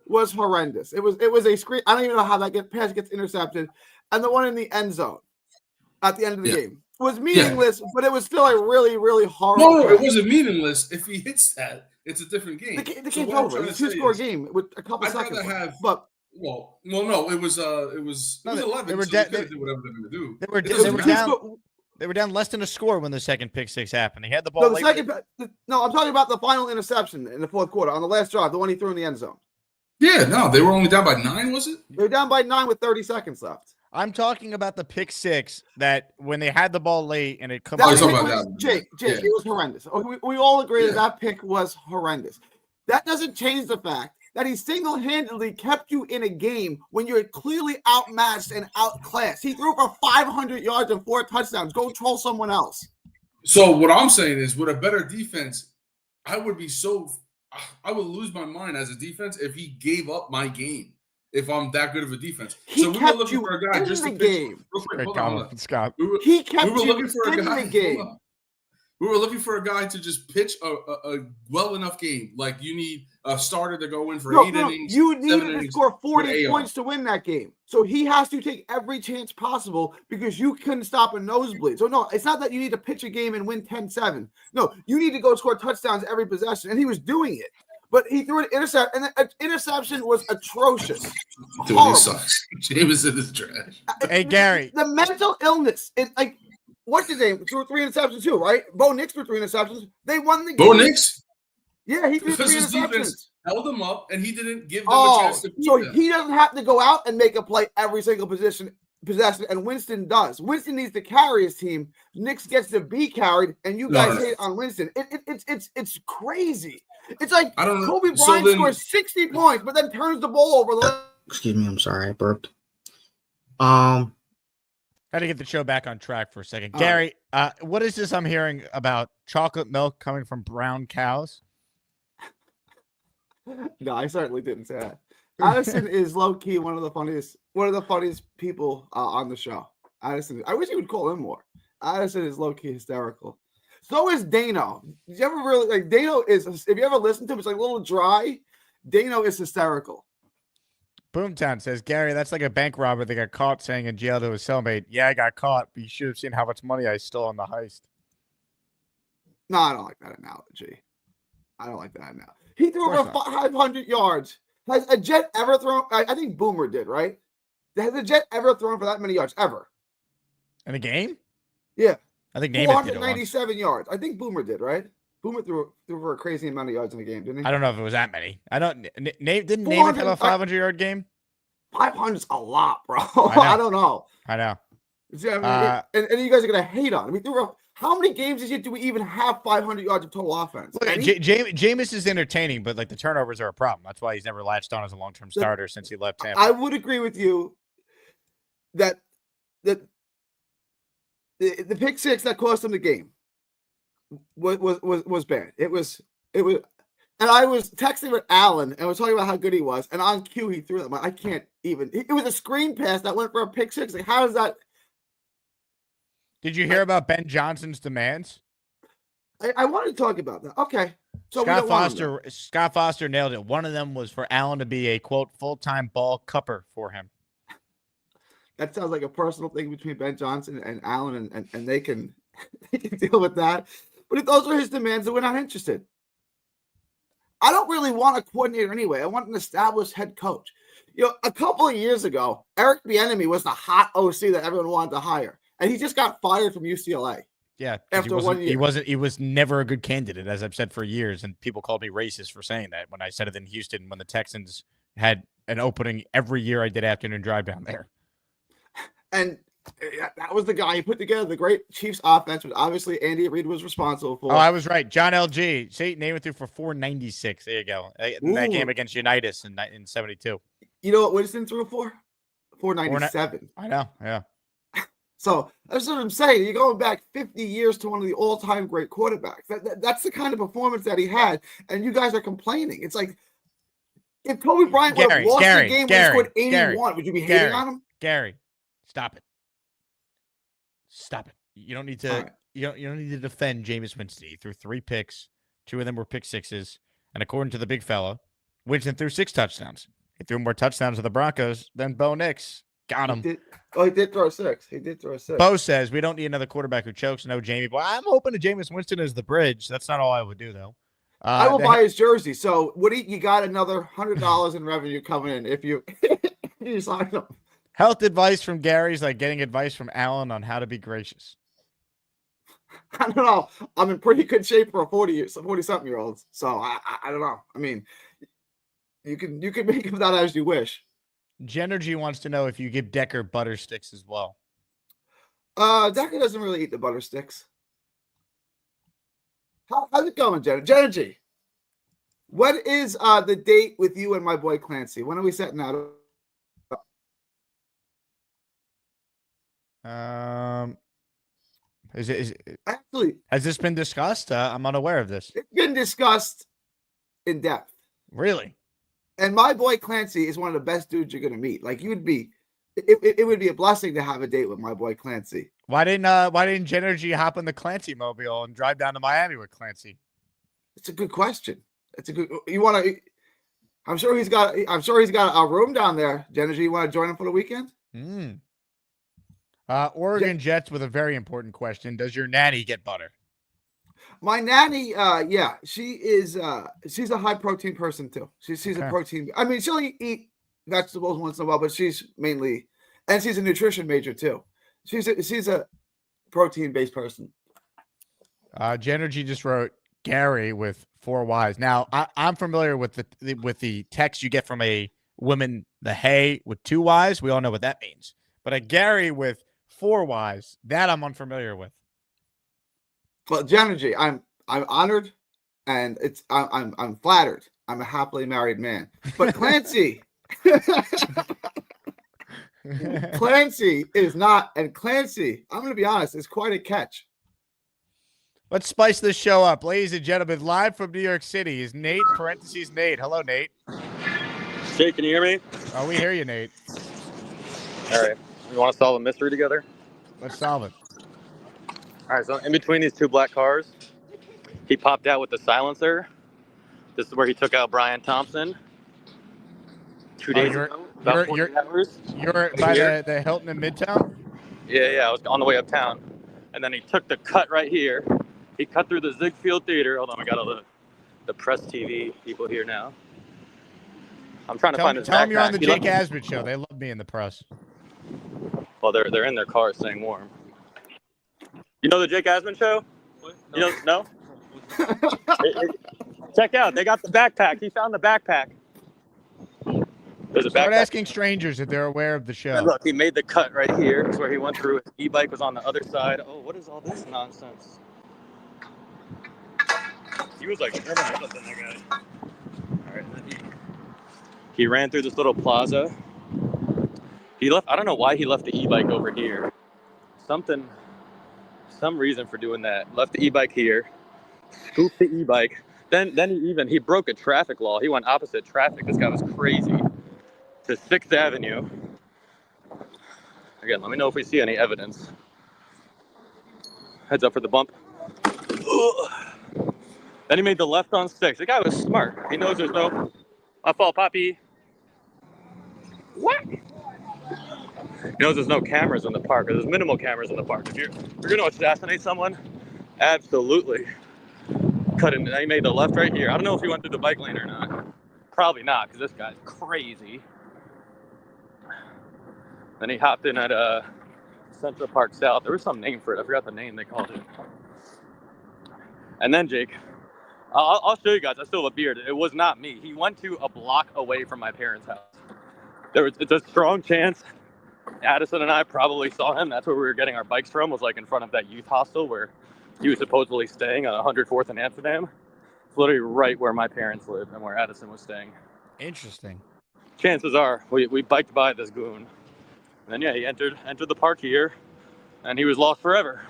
was horrendous. It was a screen. I don't even know how that pass gets intercepted. And the one in the end zone at the end of the game was meaningless, but it was still a really, really horrible. No, it wasn't meaningless. If he hits that, it's a different game. The game's over. It's a 2-score game with a couple seconds left. But no, it was 11. They were so they could do whatever they're going to do. They were down less than a score when the second pick 6 happened. He had the ball. No, I'm talking about the final interception in the fourth quarter on the last drive, the one he threw in the end zone. Yeah, no, they were only down by 9, was it? They were down by 9 with 30 seconds left. I'm talking about the pick 6 that when they had the ball late and it comes. Jake, it was horrendous. We all agree that pick was horrendous. That doesn't change the fact that he single-handedly kept you in a game when you're clearly outmatched and outclassed. He threw for 500 yards and 4 touchdowns. Go troll someone else. So what I'm saying is, with a better defense, I would lose my mind as a defense if he gave up my game. If I'm that good of a defense, so we were looking for a guy just to game. Scott. He kept you in the game. We were looking for a guy to just pitch a well enough game. Like, you need a starter to go in for 8 innings. You needed to score 40 points to win that game. So he has to take every chance possible because you couldn't stop a nosebleed. So no, it's not that you need to pitch a game and win 10-7. No, you need to go score touchdowns every possession, and he was doing it. But he threw an interception, and the interception was atrocious. Dude, he sucks. Jameson is trash. Hey, Gary. The mental illness. What's his name? Threw 3 interceptions too, right? Bo Nix threw 3 interceptions. They won the game. Bo Nix? Yeah, he threw 3 his interceptions. defense held him up, and he didn't give them a chance to beat them. He doesn't have to go out and make a play every single possession, and Winston does. Winston needs to carry his team. Nix gets to be carried, and you guys hate on Winston. It's crazy. It's like Kobe Bryant scores 60 points, but then turns the ball over. Excuse me, I'm sorry, I burped. Had to get the show back on track for a second. Gary, what is this I'm hearing about chocolate milk coming from brown cows? No, I certainly didn't say that. Addison is low key one of the funniest people on the show. Addison, I wish you would call him more. Addison is low key hysterical. So is Dano. Did you ever really Dano is? If you ever listen to him, it's like a little dry. Dano is hysterical. Boomtown says, Gary, that's like a bank robber that got caught saying in jail to his cellmate, yeah, I got caught, but you should have seen how much money I stole on the heist. No, I don't like that analogy. He threw over 500 yards. Has a Jet ever thrown? I think Boomer did, right? Has a Jet ever thrown for that many yards ever? In a game? Yeah. I think Namath did 497 yards. I think Boomer did, right? Boomer threw for a crazy amount of yards in the game, didn't he? I don't know if it was that many. I don't. Didn't Namath have a 500-yard game? 500's a lot, bro. I know. I don't know. I know. Yeah, I mean, and you guys are gonna hate on. I mean, how many games this year do we even have 500 yards of total offense? Jameis is entertaining, but like the turnovers are a problem. That's why he's never latched on as a long-term starter since he left Tampa. I would agree with you that the pick six that cost him the game was bad. It was, and I was texting with Allen and was talking about how good he was, and on cue he threw them. I can't even. It was a screen pass that went for a pick six. Like, how does that? Did you hear about Ben Johnson's demands? I wanted to talk about that. Okay. So Scott Foster nailed it. One of them was for Allen to be a, quote, full-time ball cupper for him. That sounds like a personal thing between Ben Johnson and Allen, and they can deal with that. But if those are his demands, then we're not interested. I don't really want a coordinator anyway. I want an established head coach. A couple of years ago, Eric Bieniemy was the hot OC that everyone wanted to hire. And he just got fired from UCLA. Yeah, after 1 year. He was never a good candidate, as I've said for years, and people called me racist for saying that when I said it in Houston when the Texans had an opening every year I did afternoon drive down there. And that was the guy who put together the great Chiefs offense, which obviously Andy Reid was responsible for. Oh, I was right. John LG. See, Namath threw for 496. There you go. In that game against Unitas in 72. You know what Winston threw for? 497. I know, yeah. So that's what I'm saying. You're going back 50 years to one of the all-time great quarterbacks. That's the kind of performance that he had, and you guys are complaining. It's like if Kobe Bryant would have lost the game when he scored 81, would you be hating on him? Gary, stop it. Stop it. You don't need to. Right. You don't need to defend Jameis Winston. He threw 3 picks. 2 of them were pick sixes, and according to the big fella, Winston threw 6 touchdowns. He threw more touchdowns to the Broncos than Bo Nix. Got him. He did throw 6. Bo says we don't need another quarterback who chokes. No Jamie. Well, I'm open to Jameis Winston as the bridge. That's not all I would do, though. I will buy his jersey. So, Woody, you got another $100 in revenue coming in if you sign him. Health advice from Gary's like getting advice from Allen on how to be gracious. I don't know. I'm in pretty good shape for a 40-something-year-old. So I don't know. I mean, you can make of that as you wish. Genergy wants to know if you give Decker butter sticks as well. Decker doesn't really eat the butter sticks. How's it going, Genergy? What is the date with you and my boy Clancy? When are we setting that up? Actually, has this been discussed? I'm unaware of this. It's been discussed in depth. Really? And my boy Clancy is one of the best dudes you're gonna meet. Like it would be a blessing to have a date with my boy Clancy. Why didn't Genergy hop in the Clancy mobile and drive down to Miami with Clancy? It's a good question. I'm sure he's got a room down there. Genergy, you want to join him for the weekend? Oregon Jets with a very important question. Does your nanny get butter? My nanny, yeah, she's a high protein person too. She's a protein. I mean, she'll eat vegetables once in a while, but she's a nutrition major too. She's a protein based person. Genergy just wrote Gary with 4 Ys. Now I'm familiar with the text you get from a woman, the hey with 2 Ys. We all know what that means. But a Gary with 4 Ys, that I'm unfamiliar with. Well, Genergy, I'm honored, and I'm flattered. I'm a happily married man. But Clancy, Clancy is not, and Clancy, I'm going to be honest, is quite a catch. Let's spice this show up, ladies and gentlemen. Live from New York City is Nate. Nate. Hello, Nate. Jake, can you hear me? Oh, we hear you, Nate. All right. We want to solve a mystery together? Let's solve it. All right, so in between these 2 black cars, he popped out with the silencer. This is where he took out Brian Thompson 2 days ago, about 40 hours. You're by the Hilton in Midtown? Yeah, I was on the way uptown. And then he took the cut right here. He cut through the Ziegfeld Theater. Hold on, we got all the press TV people here now. I'm trying to find his backpack. Tell them you're on the Jake Asman show. They love me in the press. Well, they're in their cars staying warm. You know the Jake Asman show? What? No. You know, no? Check out. They got the backpack. He found the backpack. There's a Start backpack. asking strangers if they're aware of the show. And look, he made the cut right here. It's where he went through. His e-bike was on the other side. Oh, what is all this nonsense? He was like, than that guy. All right, he ran through this little plaza. He left. I don't know why he left the e-bike over here. Some reason for doing that. Left the e-bike here. Scooped the e-bike. Then he broke a traffic law. He went opposite traffic. This guy was crazy. To 6th Avenue. Again, let me know if we see any evidence. Heads up for the bump. Ugh. Then he made the left on 6th. The guy was smart. He knows there's no... My fault, Poppy. What? He knows there's no cameras in the park, or there's minimal cameras in the park. If you're going to assassinate someone, absolutely. Cut in. He made the left right here. I don't know if he went through the bike lane or not. Probably not, because this guy's crazy. Then he hopped in at Central Park South. There was some name for it. I forgot the name they called it. And then Jake, I'll show you guys. I still have a beard. It was not me. He went to a block away from my parents' house. It's a strong chance Addison and I probably saw him. That's where we were getting our bikes from, was like in front of that youth hostel where he was supposedly staying on 104th in Amsterdam. It's literally right where my parents lived and where Addison was staying. Interesting. Chances are we biked by this goon. And then, yeah, he entered the park here, and he was lost forever.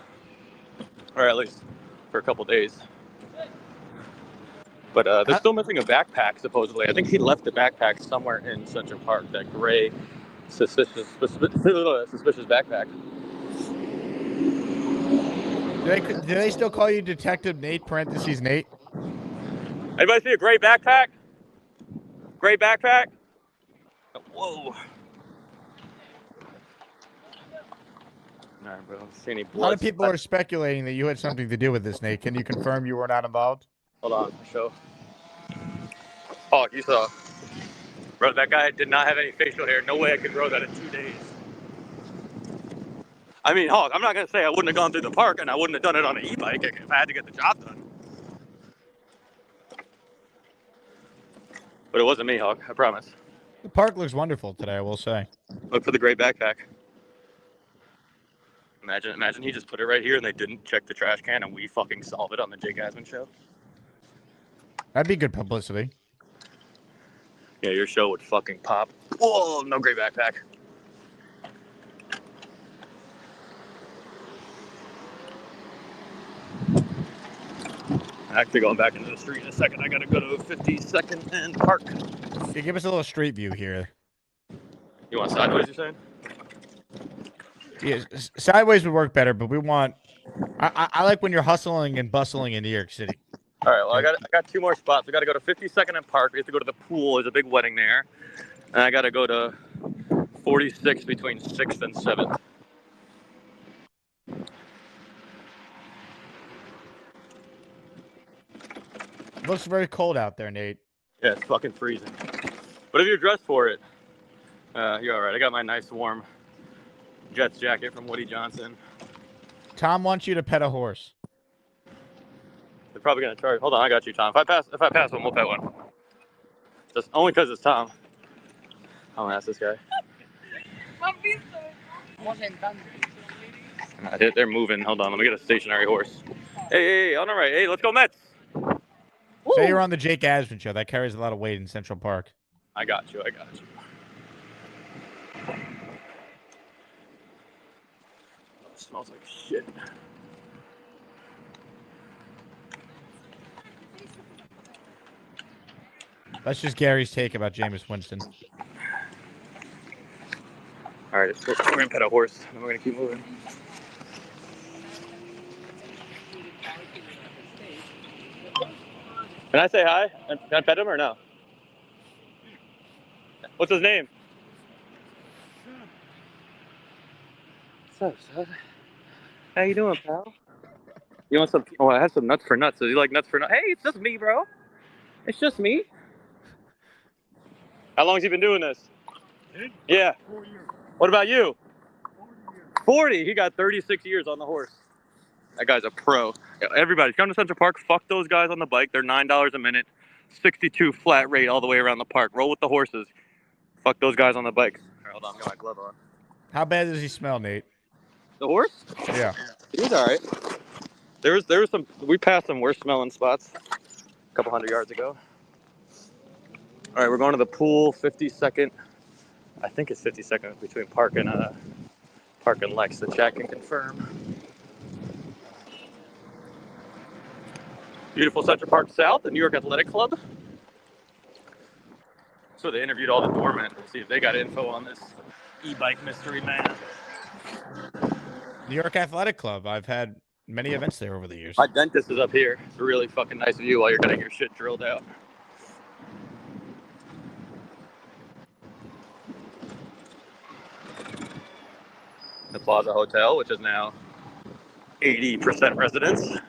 Or at least for a couple days. But they're still missing a backpack, supposedly. I think he left the backpack somewhere in Central Park, that gray, suspicious backpack. Do they still call you Detective Nate, parentheses Nate? Anybody see a gray backpack? Gray backpack? Whoa. All right, bro. See any blood? A lot of people are speculating that you had something to do with this, Nate. Can you confirm you were not involved? Hold on, show. Oh, you saw. Bro, that guy did not have any facial hair. No way I could grow that in 2 days. I mean, Hawk, I'm not going to say I wouldn't have gone through the park and I wouldn't have done it on an e-bike if I had to get the job done. But it wasn't me, Hawk, I promise. The park looks wonderful today, I will say. Look for the gray backpack. Imagine he just put it right here and they didn't check the trash can and we fucking solve it on the Jake Asman show. That'd be good publicity. Yeah, your show would fucking pop. Whoa, no gray backpack. Actually going back into the street in a second. I gotta go to 52nd and Park. Yeah, give us a little street view here. You want sideways, you're saying? Yeah, sideways would work better, but we want... I like when you're hustling and bustling in New York City. All right, well, I got 2 more spots. I got to go to 52nd and Park. We have to go to the pool. There's a big wedding there. And I got to go to 46 between 6th and 7th. It looks very cold out there, Nate. Yeah, it's fucking freezing. But if you're dressed for it, you're all right. I got my nice warm Jets jacket from Woody Johnson. Tom wants you to pet a horse. They're probably gonna charge. Hold on, I got you, Tom. If I pass one, we'll pet one. Just only because it's Tom. I'm gonna ask this guy. They're moving. Hold on, let me get a stationary horse. Hey, on the right. Hey, let's go Mets. Say you're on the Jake Asman show. That carries a lot of weight in Central Park. I got you. It smells like shit. That's just Gary's take about Jameis Winston. All right, we're going to pet a horse, and we're going to keep moving. Can I say hi? Can I pet him or no? What's his name? What's up, son? How you doing, pal? You want some? Oh, I have some nuts for nuts. Do you like nuts for nuts? Hey, it's just me, bro. It's just me. How long has he been doing this? Yeah. 4 years. What about you? 40. He got 36 years on the horse. That guy's a pro. Everybody, come to Central Park. Fuck those guys on the bike. They're $9 a minute, 62 flat rate all the way around the park. Roll with the horses. Fuck those guys on the bike. Right, hold on, got my glove on. How bad does he smell, Nate? The horse? Yeah. He's all right. There was some. We passed some worse smelling spots a couple hundred yards ago. All right, we're going to the pool. 52nd. I think it's 52nd between Park and Lex. The chat can confirm. Beautiful Central Park South, the New York Athletic Club. So they interviewed all the doormen to see if they got info on this e-bike mystery man. New York Athletic Club. I've had many events there over the years. My dentist is up here. It's a really fucking nice view while you're getting your shit drilled out. The Plaza Hotel, which is now 80% residents, which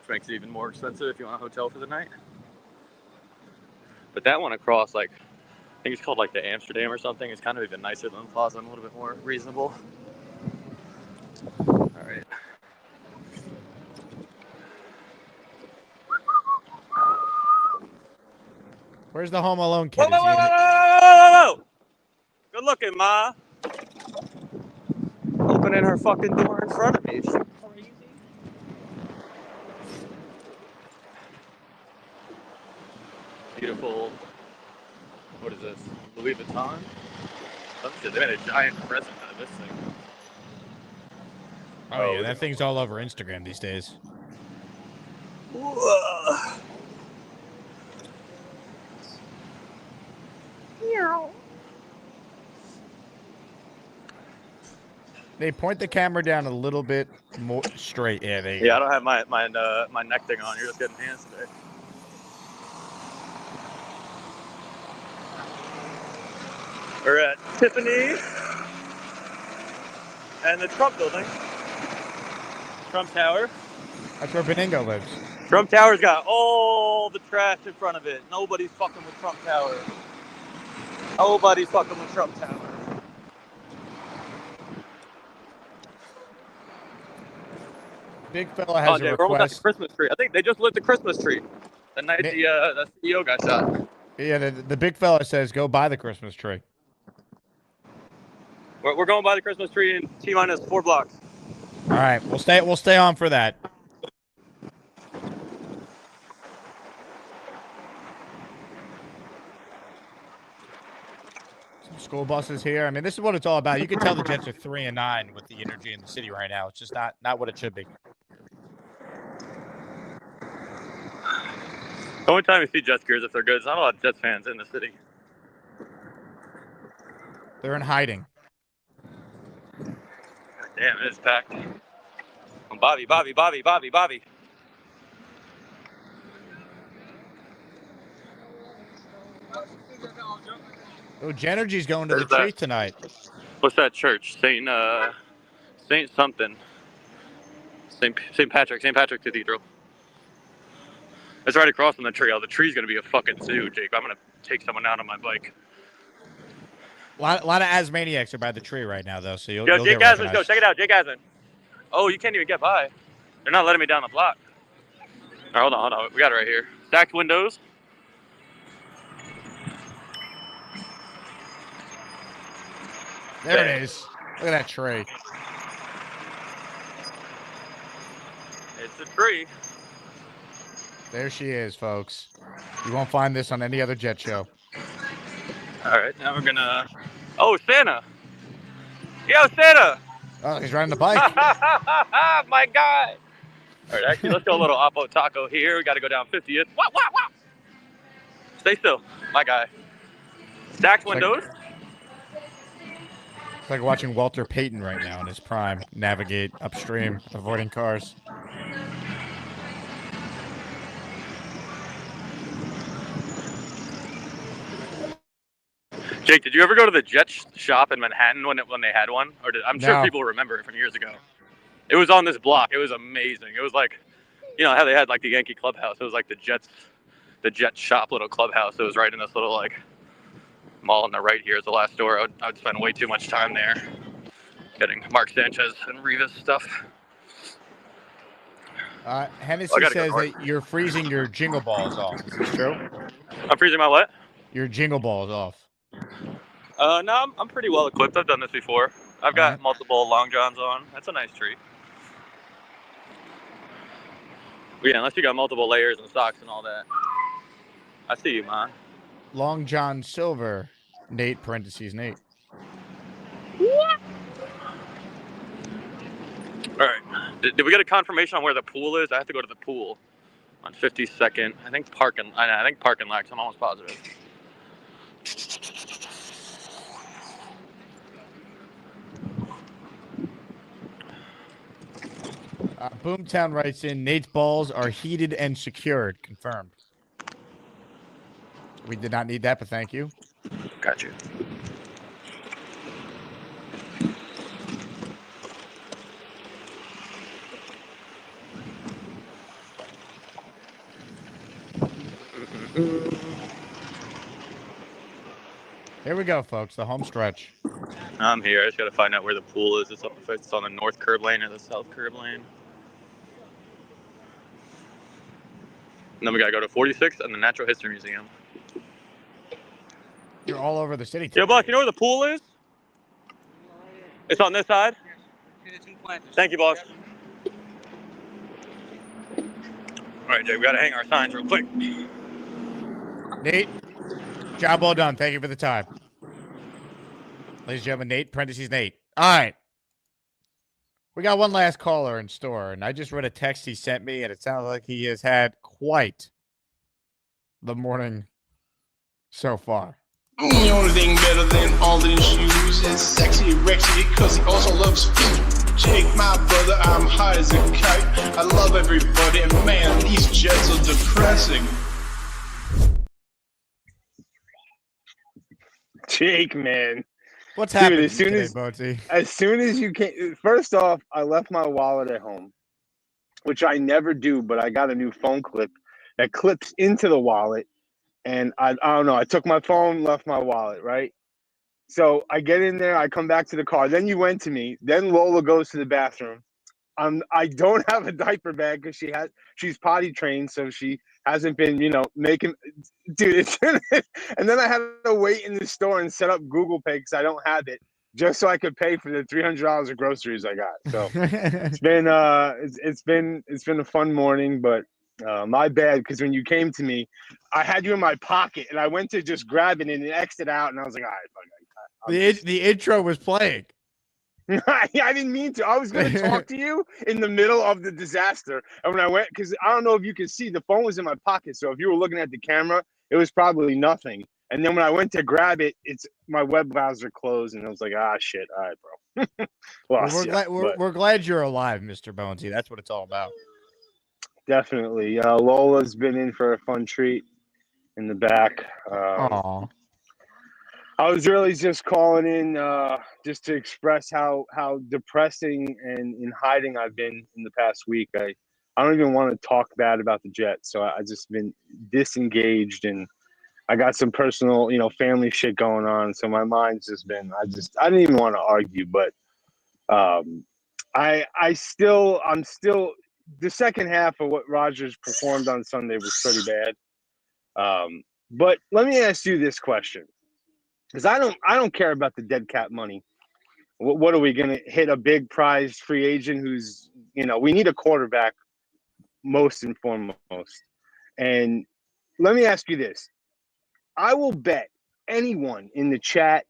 makes it even more expensive if you want a hotel for the night. But that one across, like, I think it's called like the Amsterdam or something. It's kind of even nicer than the Plaza and a little bit more reasonable. All right. Where's the Home Alone kid? Whoa, whoa, whoa, whoa, whoa, whoa, whoa! Good looking, Ma. Opening her fucking door in front of me. She's crazy. Beautiful. What is this? Louis Vuitton? Oh shit, they made a giant present out of this thing. Oh yeah, that thing's all over Instagram these days. Whoa. They point the camera down a little bit more straight. Yeah, they. Yeah, I don't have my neck thing on. You're just getting hands today. We're at Tiffany and the Trump building. Trump Tower. That's where Beningo lives. Trump Tower's got all the trash in front of it. Nobody's fucking with Trump Tower. Nobody's fucking with Trump Tower. Big fella has a We're almost at request. the Christmas tree. I think they just lit the Christmas tree the night the CEO got shot. Yeah, the big fella says go buy the Christmas tree. We're going by the Christmas tree in T-minus 4 blocks. All right, we'll stay on for that. Some school buses here. I mean, this is what it's all about. You can tell the Jets are 3-9 with the energy in the city right now. It's just not what it should be. The only time you see Jets gears if they're good, there's not a lot of Jets fans in the city. They're in hiding. Damn, it is packed. Bobby. Oh, Genergy's going to the tree tonight. What's that church? Saint something. Saint Patrick Cathedral. It's right across from the tree. Oh, the tree's gonna be a fucking zoo, Jake. I'm gonna take someone out on my bike. A lot of Asmaniacs are by the tree right now, though. So you'll Jake get Asman, go check it out. Jake Asman. Oh, you can't even get by. They're not letting me down the block. All right, hold on. We got it right here. Stacked windows. There it is. Look at that tree. It's a tree. There she is, folks. You won't find this on any other Jet show. All right, now we're gonna. Oh, Santa! Yo, Santa! Oh, he's riding the bike. My guy! All right, actually, let's go a little Oppo Taco here. We got to go down 50th. Wow! Stay still, my guy. Stacked windows. It's like watching Walter Payton right now in his prime navigate upstream, avoiding cars. Jake, did you ever go to the Jets shop in Manhattan when they had one? I'm sure No. people remember it from years ago. It was on this block. It was amazing. It was like, you know how they had like the Yankee clubhouse. It was like the Jets shop little clubhouse. It was right in this little like mall on the right here is the last store. I would spend way too much time there getting Mark Sanchez and Rivas stuff. Hennessy says that you're freezing your jingle balls off. Is this true? I'm freezing my what? Your jingle balls off. No, I'm pretty well equipped. I've done this before. I've got multiple long johns on. That's a nice tree. But yeah, unless you got multiple layers and socks and all that. I see you, man. Long John Silver, Nate, parentheses, Nate. What? All right. Did we get a confirmation on where the pool is? I have to go to the pool on 52nd. I think parking lot. I'm almost positive. Boomtown writes in, Nate's balls are heated and secured. Confirmed. We did not need that, but thank you. Got you. Here we go, folks. The home stretch. I'm here. I just got to find out where the pool is. It's on the north curb lane or the south curb lane. And then we got to go to 46th and the Natural History Museum. You're all over the city. Yo, boss, you know where the pool is? It's on this side? Thank you, boss. All right, Jay, we got to hang our signs real quick. Nate, job well done. Thank you for the time. Ladies and gentlemen, Nate, parentheses, Nate. All right. We got one last caller in store, and I just read a text he sent me, and it sounds like he has had quite the morning so far. The only thing better than all these shoes is sexy Rexy, because he also loves food. Jake, my brother, I'm high as a kite. I love everybody, and man, these Jets are depressing. Jake, man. What's happening as soon today, as soon as you came, first off, I left my wallet at home, which I never do, but I got a new phone clip that clips into the wallet. And I don't know, I took my phone, left my wallet, right? So I get in there, I come back to the car. Then you went to me. Then Lola goes to the bathroom. I don't have a diaper bag because she's potty trained, so she hasn't been, making. Dude, and then I had to wait in the store and set up Google Pay because I don't have it, just so I could pay for the $300 of groceries I got. So it's been a fun morning, but my bad, because when you came to me, I had you in my pocket and I went to just grab it and it exited out, and I was like, all right, fuck. The intro was playing. I didn't mean to. I was going to talk to you in the middle of the disaster. And when I went, because I don't know if you can see, the phone was in my pocket. So if you were looking at the camera, it was probably nothing. And then when I went to grab it, my web browser closed, and I was like, shit. All right, bro. We're glad you're alive, Mr. Bonesy. That's what it's all about. Definitely. Lola's been in for a fun treat in the back. Aww. I was really just calling in just to express how depressing and in hiding I've been in the past week. I don't even want to talk bad about the Jets, so I just been disengaged, and I got some personal, family shit going on. So my mind's just been, I didn't even want to argue, but I'm still the second half of what Rodgers performed on Sunday was pretty bad. But let me ask you this question. Because I don't care about the dead cap money. What are we going to hit a big prize free agent who's, we need a quarterback most and foremost. And let me ask you this. I will bet anyone in the chat,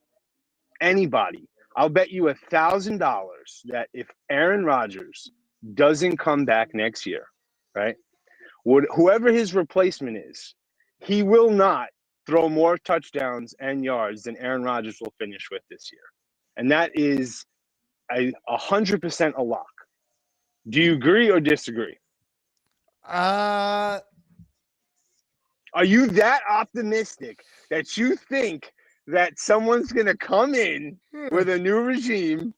anybody, I'll bet you $1,000 that if Aaron Rodgers doesn't come back next year, right, whoever his replacement is, he will not throw more touchdowns and yards than Aaron Rodgers will finish with this year. And that is 100% a lock. Do you agree or disagree? Are you that optimistic that you think that someone's going to come in with a new regime,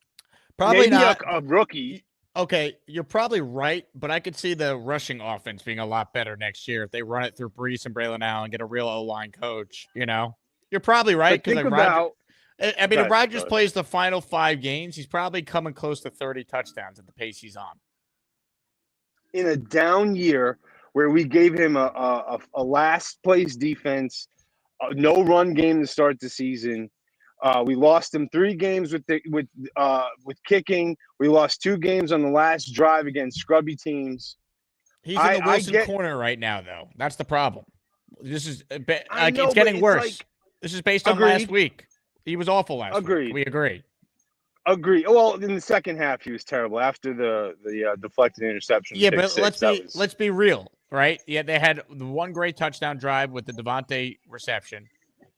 probably not a rookie? Okay, you're probably right, but I could see the rushing offense being a lot better next year if they run it through Brees and Braylon Allen and get a real O-line coach. You're probably right, because if Rodgers plays the final 5 games, he's probably coming close to 30 touchdowns at the pace he's on. in a down year where we gave him a last place defense, no run game to start the season. We lost him 3 games with kicking. We lost 2 games on the last drive against scrubby teams. He's in the Wilson corner right now, though. That's the problem. This is it's getting worse. This is based on last week. He was awful last week. We agree. Agree. Well, in the second half, he was terrible after the deflected interception. Yeah, but let's be real, right? Yeah, they had the one great touchdown drive with the Devontae reception.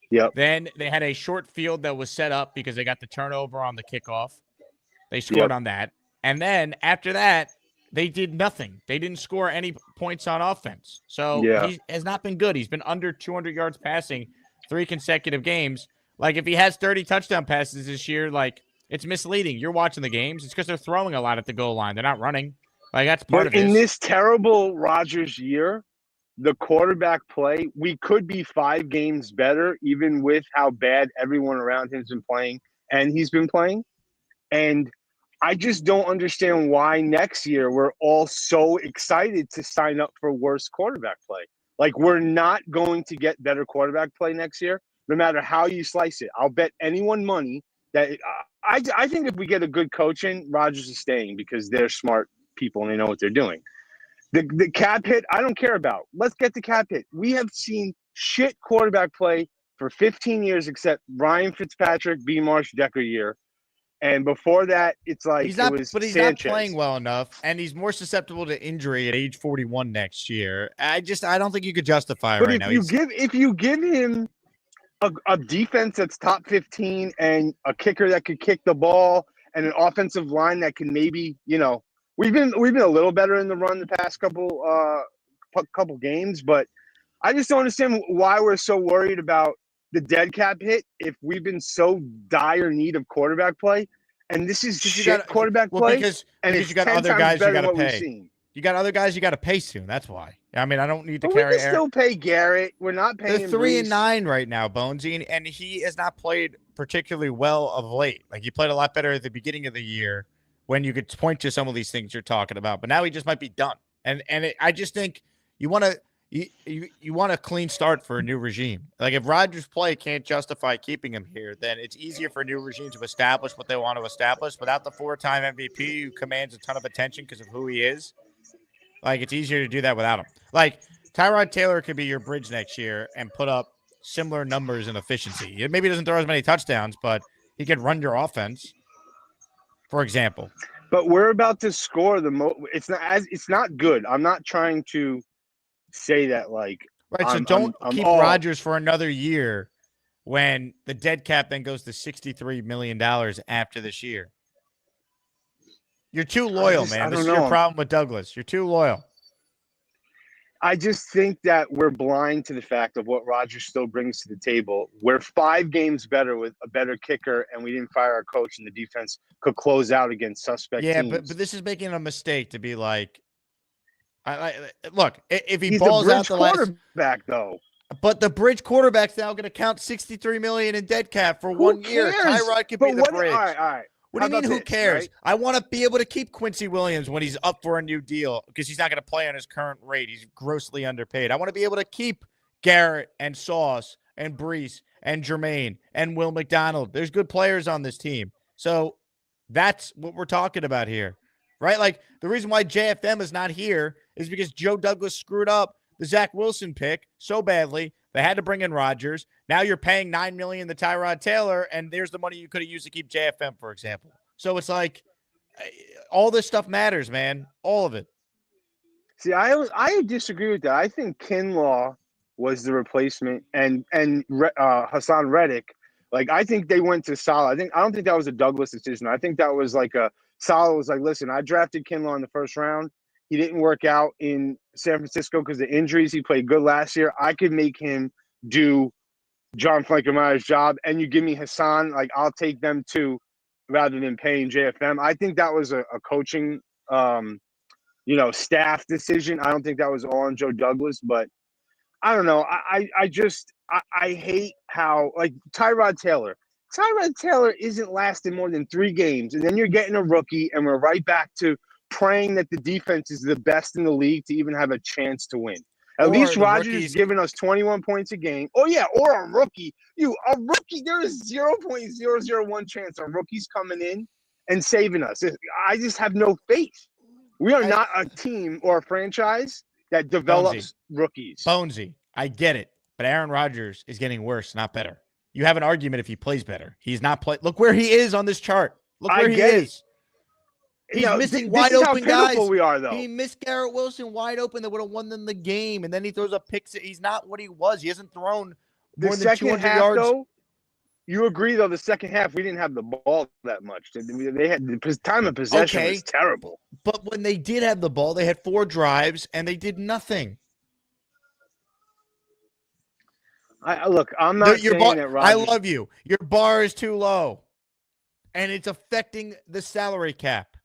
Yep. Then they had a short field that was set up because they got the turnover on the kickoff. They scored on that. And then after that, they did nothing. They didn't score any points on offense. So he has not been good. He's been under 200 yards passing 3 consecutive games. Like, if he has 30 touchdown passes this year, like, it's misleading. You're watching the games. It's because they're throwing a lot at the goal line. They're not running. Like, that's part of it. In this terrible Rodgers year, the quarterback play, we could be 5 games better, even with how bad everyone around him's been playing, and he's been playing. And I just don't understand why next year we're all so excited to sign up for worse quarterback play. Like, we're not going to get better quarterback play next year, no matter how you slice it. I'll bet anyone money that I think if we get a good coach in, Rodgers is staying because they're smart people and they know what they're doing. The cap hit, I don't care about. Let's get the cap hit. We have seen shit quarterback play for 15 years except Ryan Fitzpatrick, B. Marsh, Decker year. And before that, it's like he's not Sanchez. playing well enough, and he's more susceptible to injury at age 41 next year. I don't think you could justify it right now. If you give him a defense that's top 15 and a kicker that could kick the ball and an offensive line that can maybe, we've been a little better in the run the past couple games, but I just don't understand why we're so worried about the dead cap hit if we've been so dire need of quarterback play, and this is quarterback play. Because you got other guys you got to pay. You got other guys you got to pay soon. That's why. I mean, I don't need to carry. We can still pay Garrett. We're not paying. They're 3-9 right now, Bonesy, and he has not played particularly well of late. Like, he played a lot better at the beginning of the year when you could point to some of these things you're talking about. But now he just might be done. I just think you want to. You want a clean start for a new regime. Like, if Rodgers' play can't justify keeping him here, then it's easier for a new regime to establish what they want to establish without the 4-time MVP who commands a ton of attention because of who he is. Like, it's easier to do that without him. Like, Tyrod Taylor could be your bridge next year and put up similar numbers in efficiency. It maybe doesn't throw as many touchdowns, but he could run your offense, for example. But we're about to score the most. It's not good. I'm not trying to say that, like, right. So don't keep Rodgers for another year when the dead cap then goes to $63 million after this year. You're too loyal, man. This is your problem with Douglas. You're too loyal. I just think that we're blind to the fact of what Rodgers still brings to the table. We're 5 games better with a better kicker, and we didn't fire our coach, and the defense could close out against suspect teams. Yeah, but this is making a mistake to be like, look, if he He's balls out the quarterback, though. But the bridge quarterback's now going to count $63 million in dead cap for 1 year. Tyrod could be the bridge. All right. What do you mean, who cares? Right? I want to be able to keep Quincy Williams when he's up for a new deal because he's not going to play on his current rate. He's grossly underpaid. I want to be able to keep Garrett and Sauce and Brees and Jermaine and Will McDonald. There's good players on this team. So that's what we're talking about here, right? Like, the reason why JFM is not here is because Joe Douglas screwed up the Zach Wilson pick so badly. They had to bring in Rodgers. Now you're paying $9 million to Tyrod Taylor, and there's the money you could have used to keep JFM, for example. So it's like all this stuff matters, man. All of it. See, I disagree with that. I think Kinlaw was the replacement, and Hassan Reddick. Like, I think they went to Saleh. I don't think that was a Douglas decision. I think that was like Saleh was like, listen, I drafted Kinlaw in the first round. He didn't work out in San Francisco because of injuries. He played good last year. I could make him do John Frankenmeyer's job, and you give me Hassan, like, I'll take them too, rather than paying JFM. I think that was a coaching, staff decision. I don't think that was all on Joe Douglas, but I don't know. I hate how, like, Tyrod Taylor isn't lasting more than 3 games, and then you're getting a rookie, and we're right back to praying that the defense is the best in the league to even have a chance to win. At Or least the Rodgers rookies- is giving us 21 points a game. Oh, yeah, or a rookie. A rookie, there is 0.001 chance a rookie's coming in and saving us. I just have no faith. We are not a team or a franchise that develops rookies. Bonesy, I get it. But Aaron Rodgers is getting worse, not better. You have an argument if he plays better. He's not play. Look where he is on this chart. Look where he is. He's missing wide open guys. We are, though. He missed Garrett Wilson wide open that would have won them the game, and then he throws a pick. He's not what he was. He hasn't thrown more than 200 yards. Though, you agree, though, the second half we didn't have the ball that much. They had the time of possession was terrible. But when they did have the ball, they had 4 drives and they did nothing. Look, I'm not saying that Rodgers. I love you. Your bar is too low, and it's affecting the salary cap.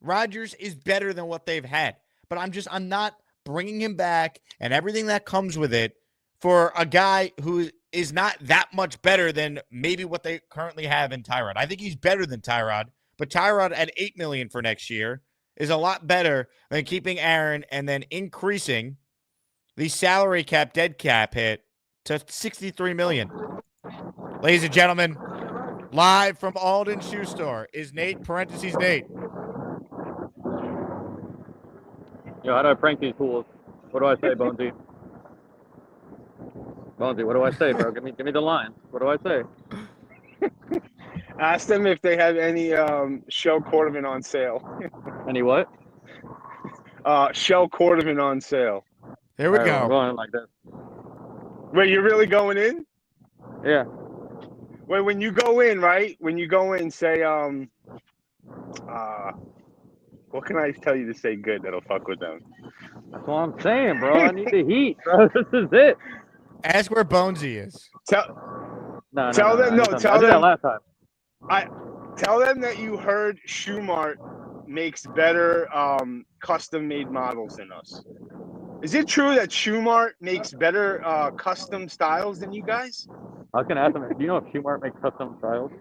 Rodgers is better than what they've had, but I'm not bringing him back and everything that comes with it for a guy who is not that much better than maybe what they currently have in Tyrod. I think he's better than Tyrod, but Tyrod at $8 million for next year is a lot better than keeping Aaron and then increasing the salary cap, dead cap hit to $63 million. Ladies and gentlemen, live from Alden Shoe Store is Nate, parentheses Nate. Yo, how do I prank these fools? What do I say, Bonesy? Bonesy, what do I say, bro? Give me the line. What do I say? Ask them if they have any shell cordovan on sale. Any what? Shell cordovan on sale. There we go. We're going like this. Wait, you're really going in? Yeah. Wait, when you go in, right? When you go in, say, what can I tell you to say good that'll fuck with them? That's what I'm saying, bro. I need the heat, bro. This is it. Ask where Bonesy is. Tell them. Tell them. Last time. Tell them that you heard Shoemart makes better custom-made models than us. Is it true that Shoemart makes better custom styles than you guys? I was gonna ask them. Do you know if Shoemart makes custom styles?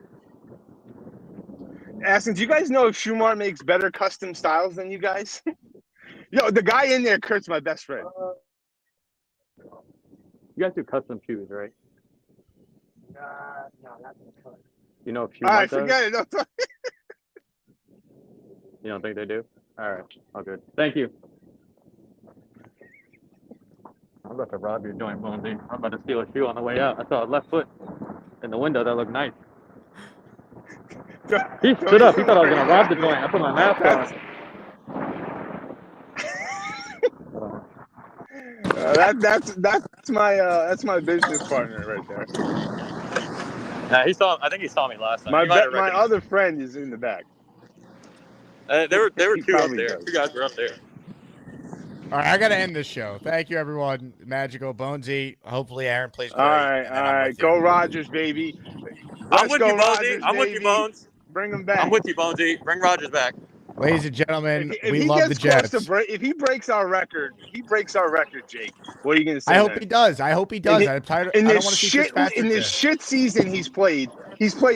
Asking, do you guys know if Shoemart makes better custom styles than you guys? Yo, the guy in there, Kurt's my best friend. You guys do custom shoes, right? No, not custom. You know if Shoemart All right, does? forget it. Don't You don't think they do? All right, all good. Thank you. I'm about to rob your joint, Bonesy. I'm about to steal a shoe on the way out. I saw a left foot in the window that looked nice. He stood up. He thought I was going to rob the joint. I put my mask on. That's my business partner right there. Nah, I think he saw me last time. My other friend is in the back. There were two up probably there. does. You guys were up there. All right, I got to end this show. Thank you, everyone. Magical Bonesy. Hopefully, Aaron plays great. All right. Go Rodgers, baby. I'm with you, Bonesy. I'm with you, Bones. Bring him back. I'm with you, Bonesy. Bring Rodgers back. Ladies and gentlemen, if we he love gets the Jets. if he breaks our record, Jake, what are you going to say? I hope he does. I'm tired. I don't want to see Fitzpatrick in this shit season he's played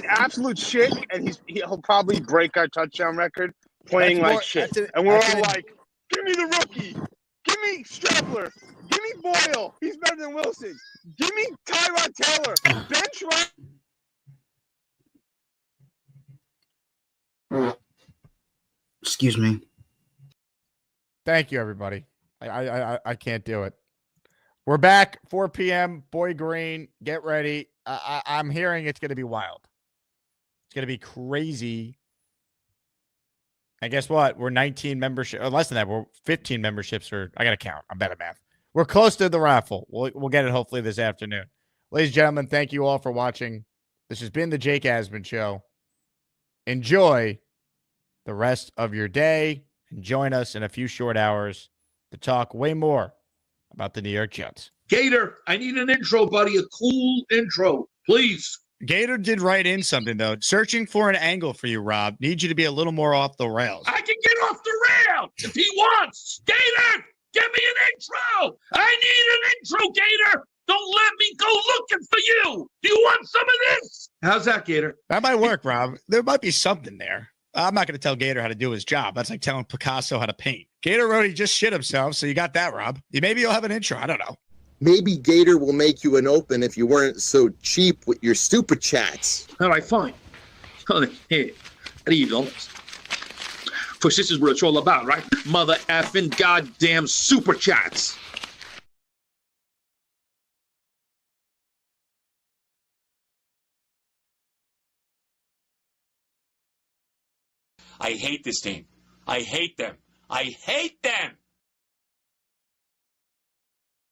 absolute shit, and he'll probably break our touchdown record playing like shit. And we're all like, give me the rookie. Give me Strabler. Give me Boyle. He's better than Wilson. Give me Tyrod Taylor. Bench right. Excuse me. Thank you, everybody. I can't do it. We're back 4 p.m. Boy Green, get ready. I'm hearing it's going to be wild. It's going to be crazy. And guess what? We're 19 membership, or less than that. We're 15 memberships, or I got to count. I'm bad at math. We're close to the raffle. We'll get it hopefully this afternoon. Ladies and gentlemen, thank you all for watching. This has been the Jake Asman Show. Enjoy the rest of your day and join us in a few short hours to talk way more about the New York Jets. Gator, I need an intro, buddy. A cool intro, please. Gator did write in something, though. Searching for an angle for you, Rob. Need you to be a little more off the rails. I can get off the rail if he wants. Gator, give me an intro. I need an intro, Gator. Don't let me go looking for you. Do you want some of this? How's that, Gator? That might work, Rob. There might be something there. I'm not going to tell Gator how to do his job. That's like telling Picasso how to paint. Gator wrote he just shit himself, so you got that, Rob. Maybe you'll have an intro. I don't know. Maybe Gator will make you an open if you weren't so cheap with your super chats. All right, fine. Here, $3. For this is what it's all about, right? Mother effing goddamn super chats. I hate this team. I hate them. I hate them.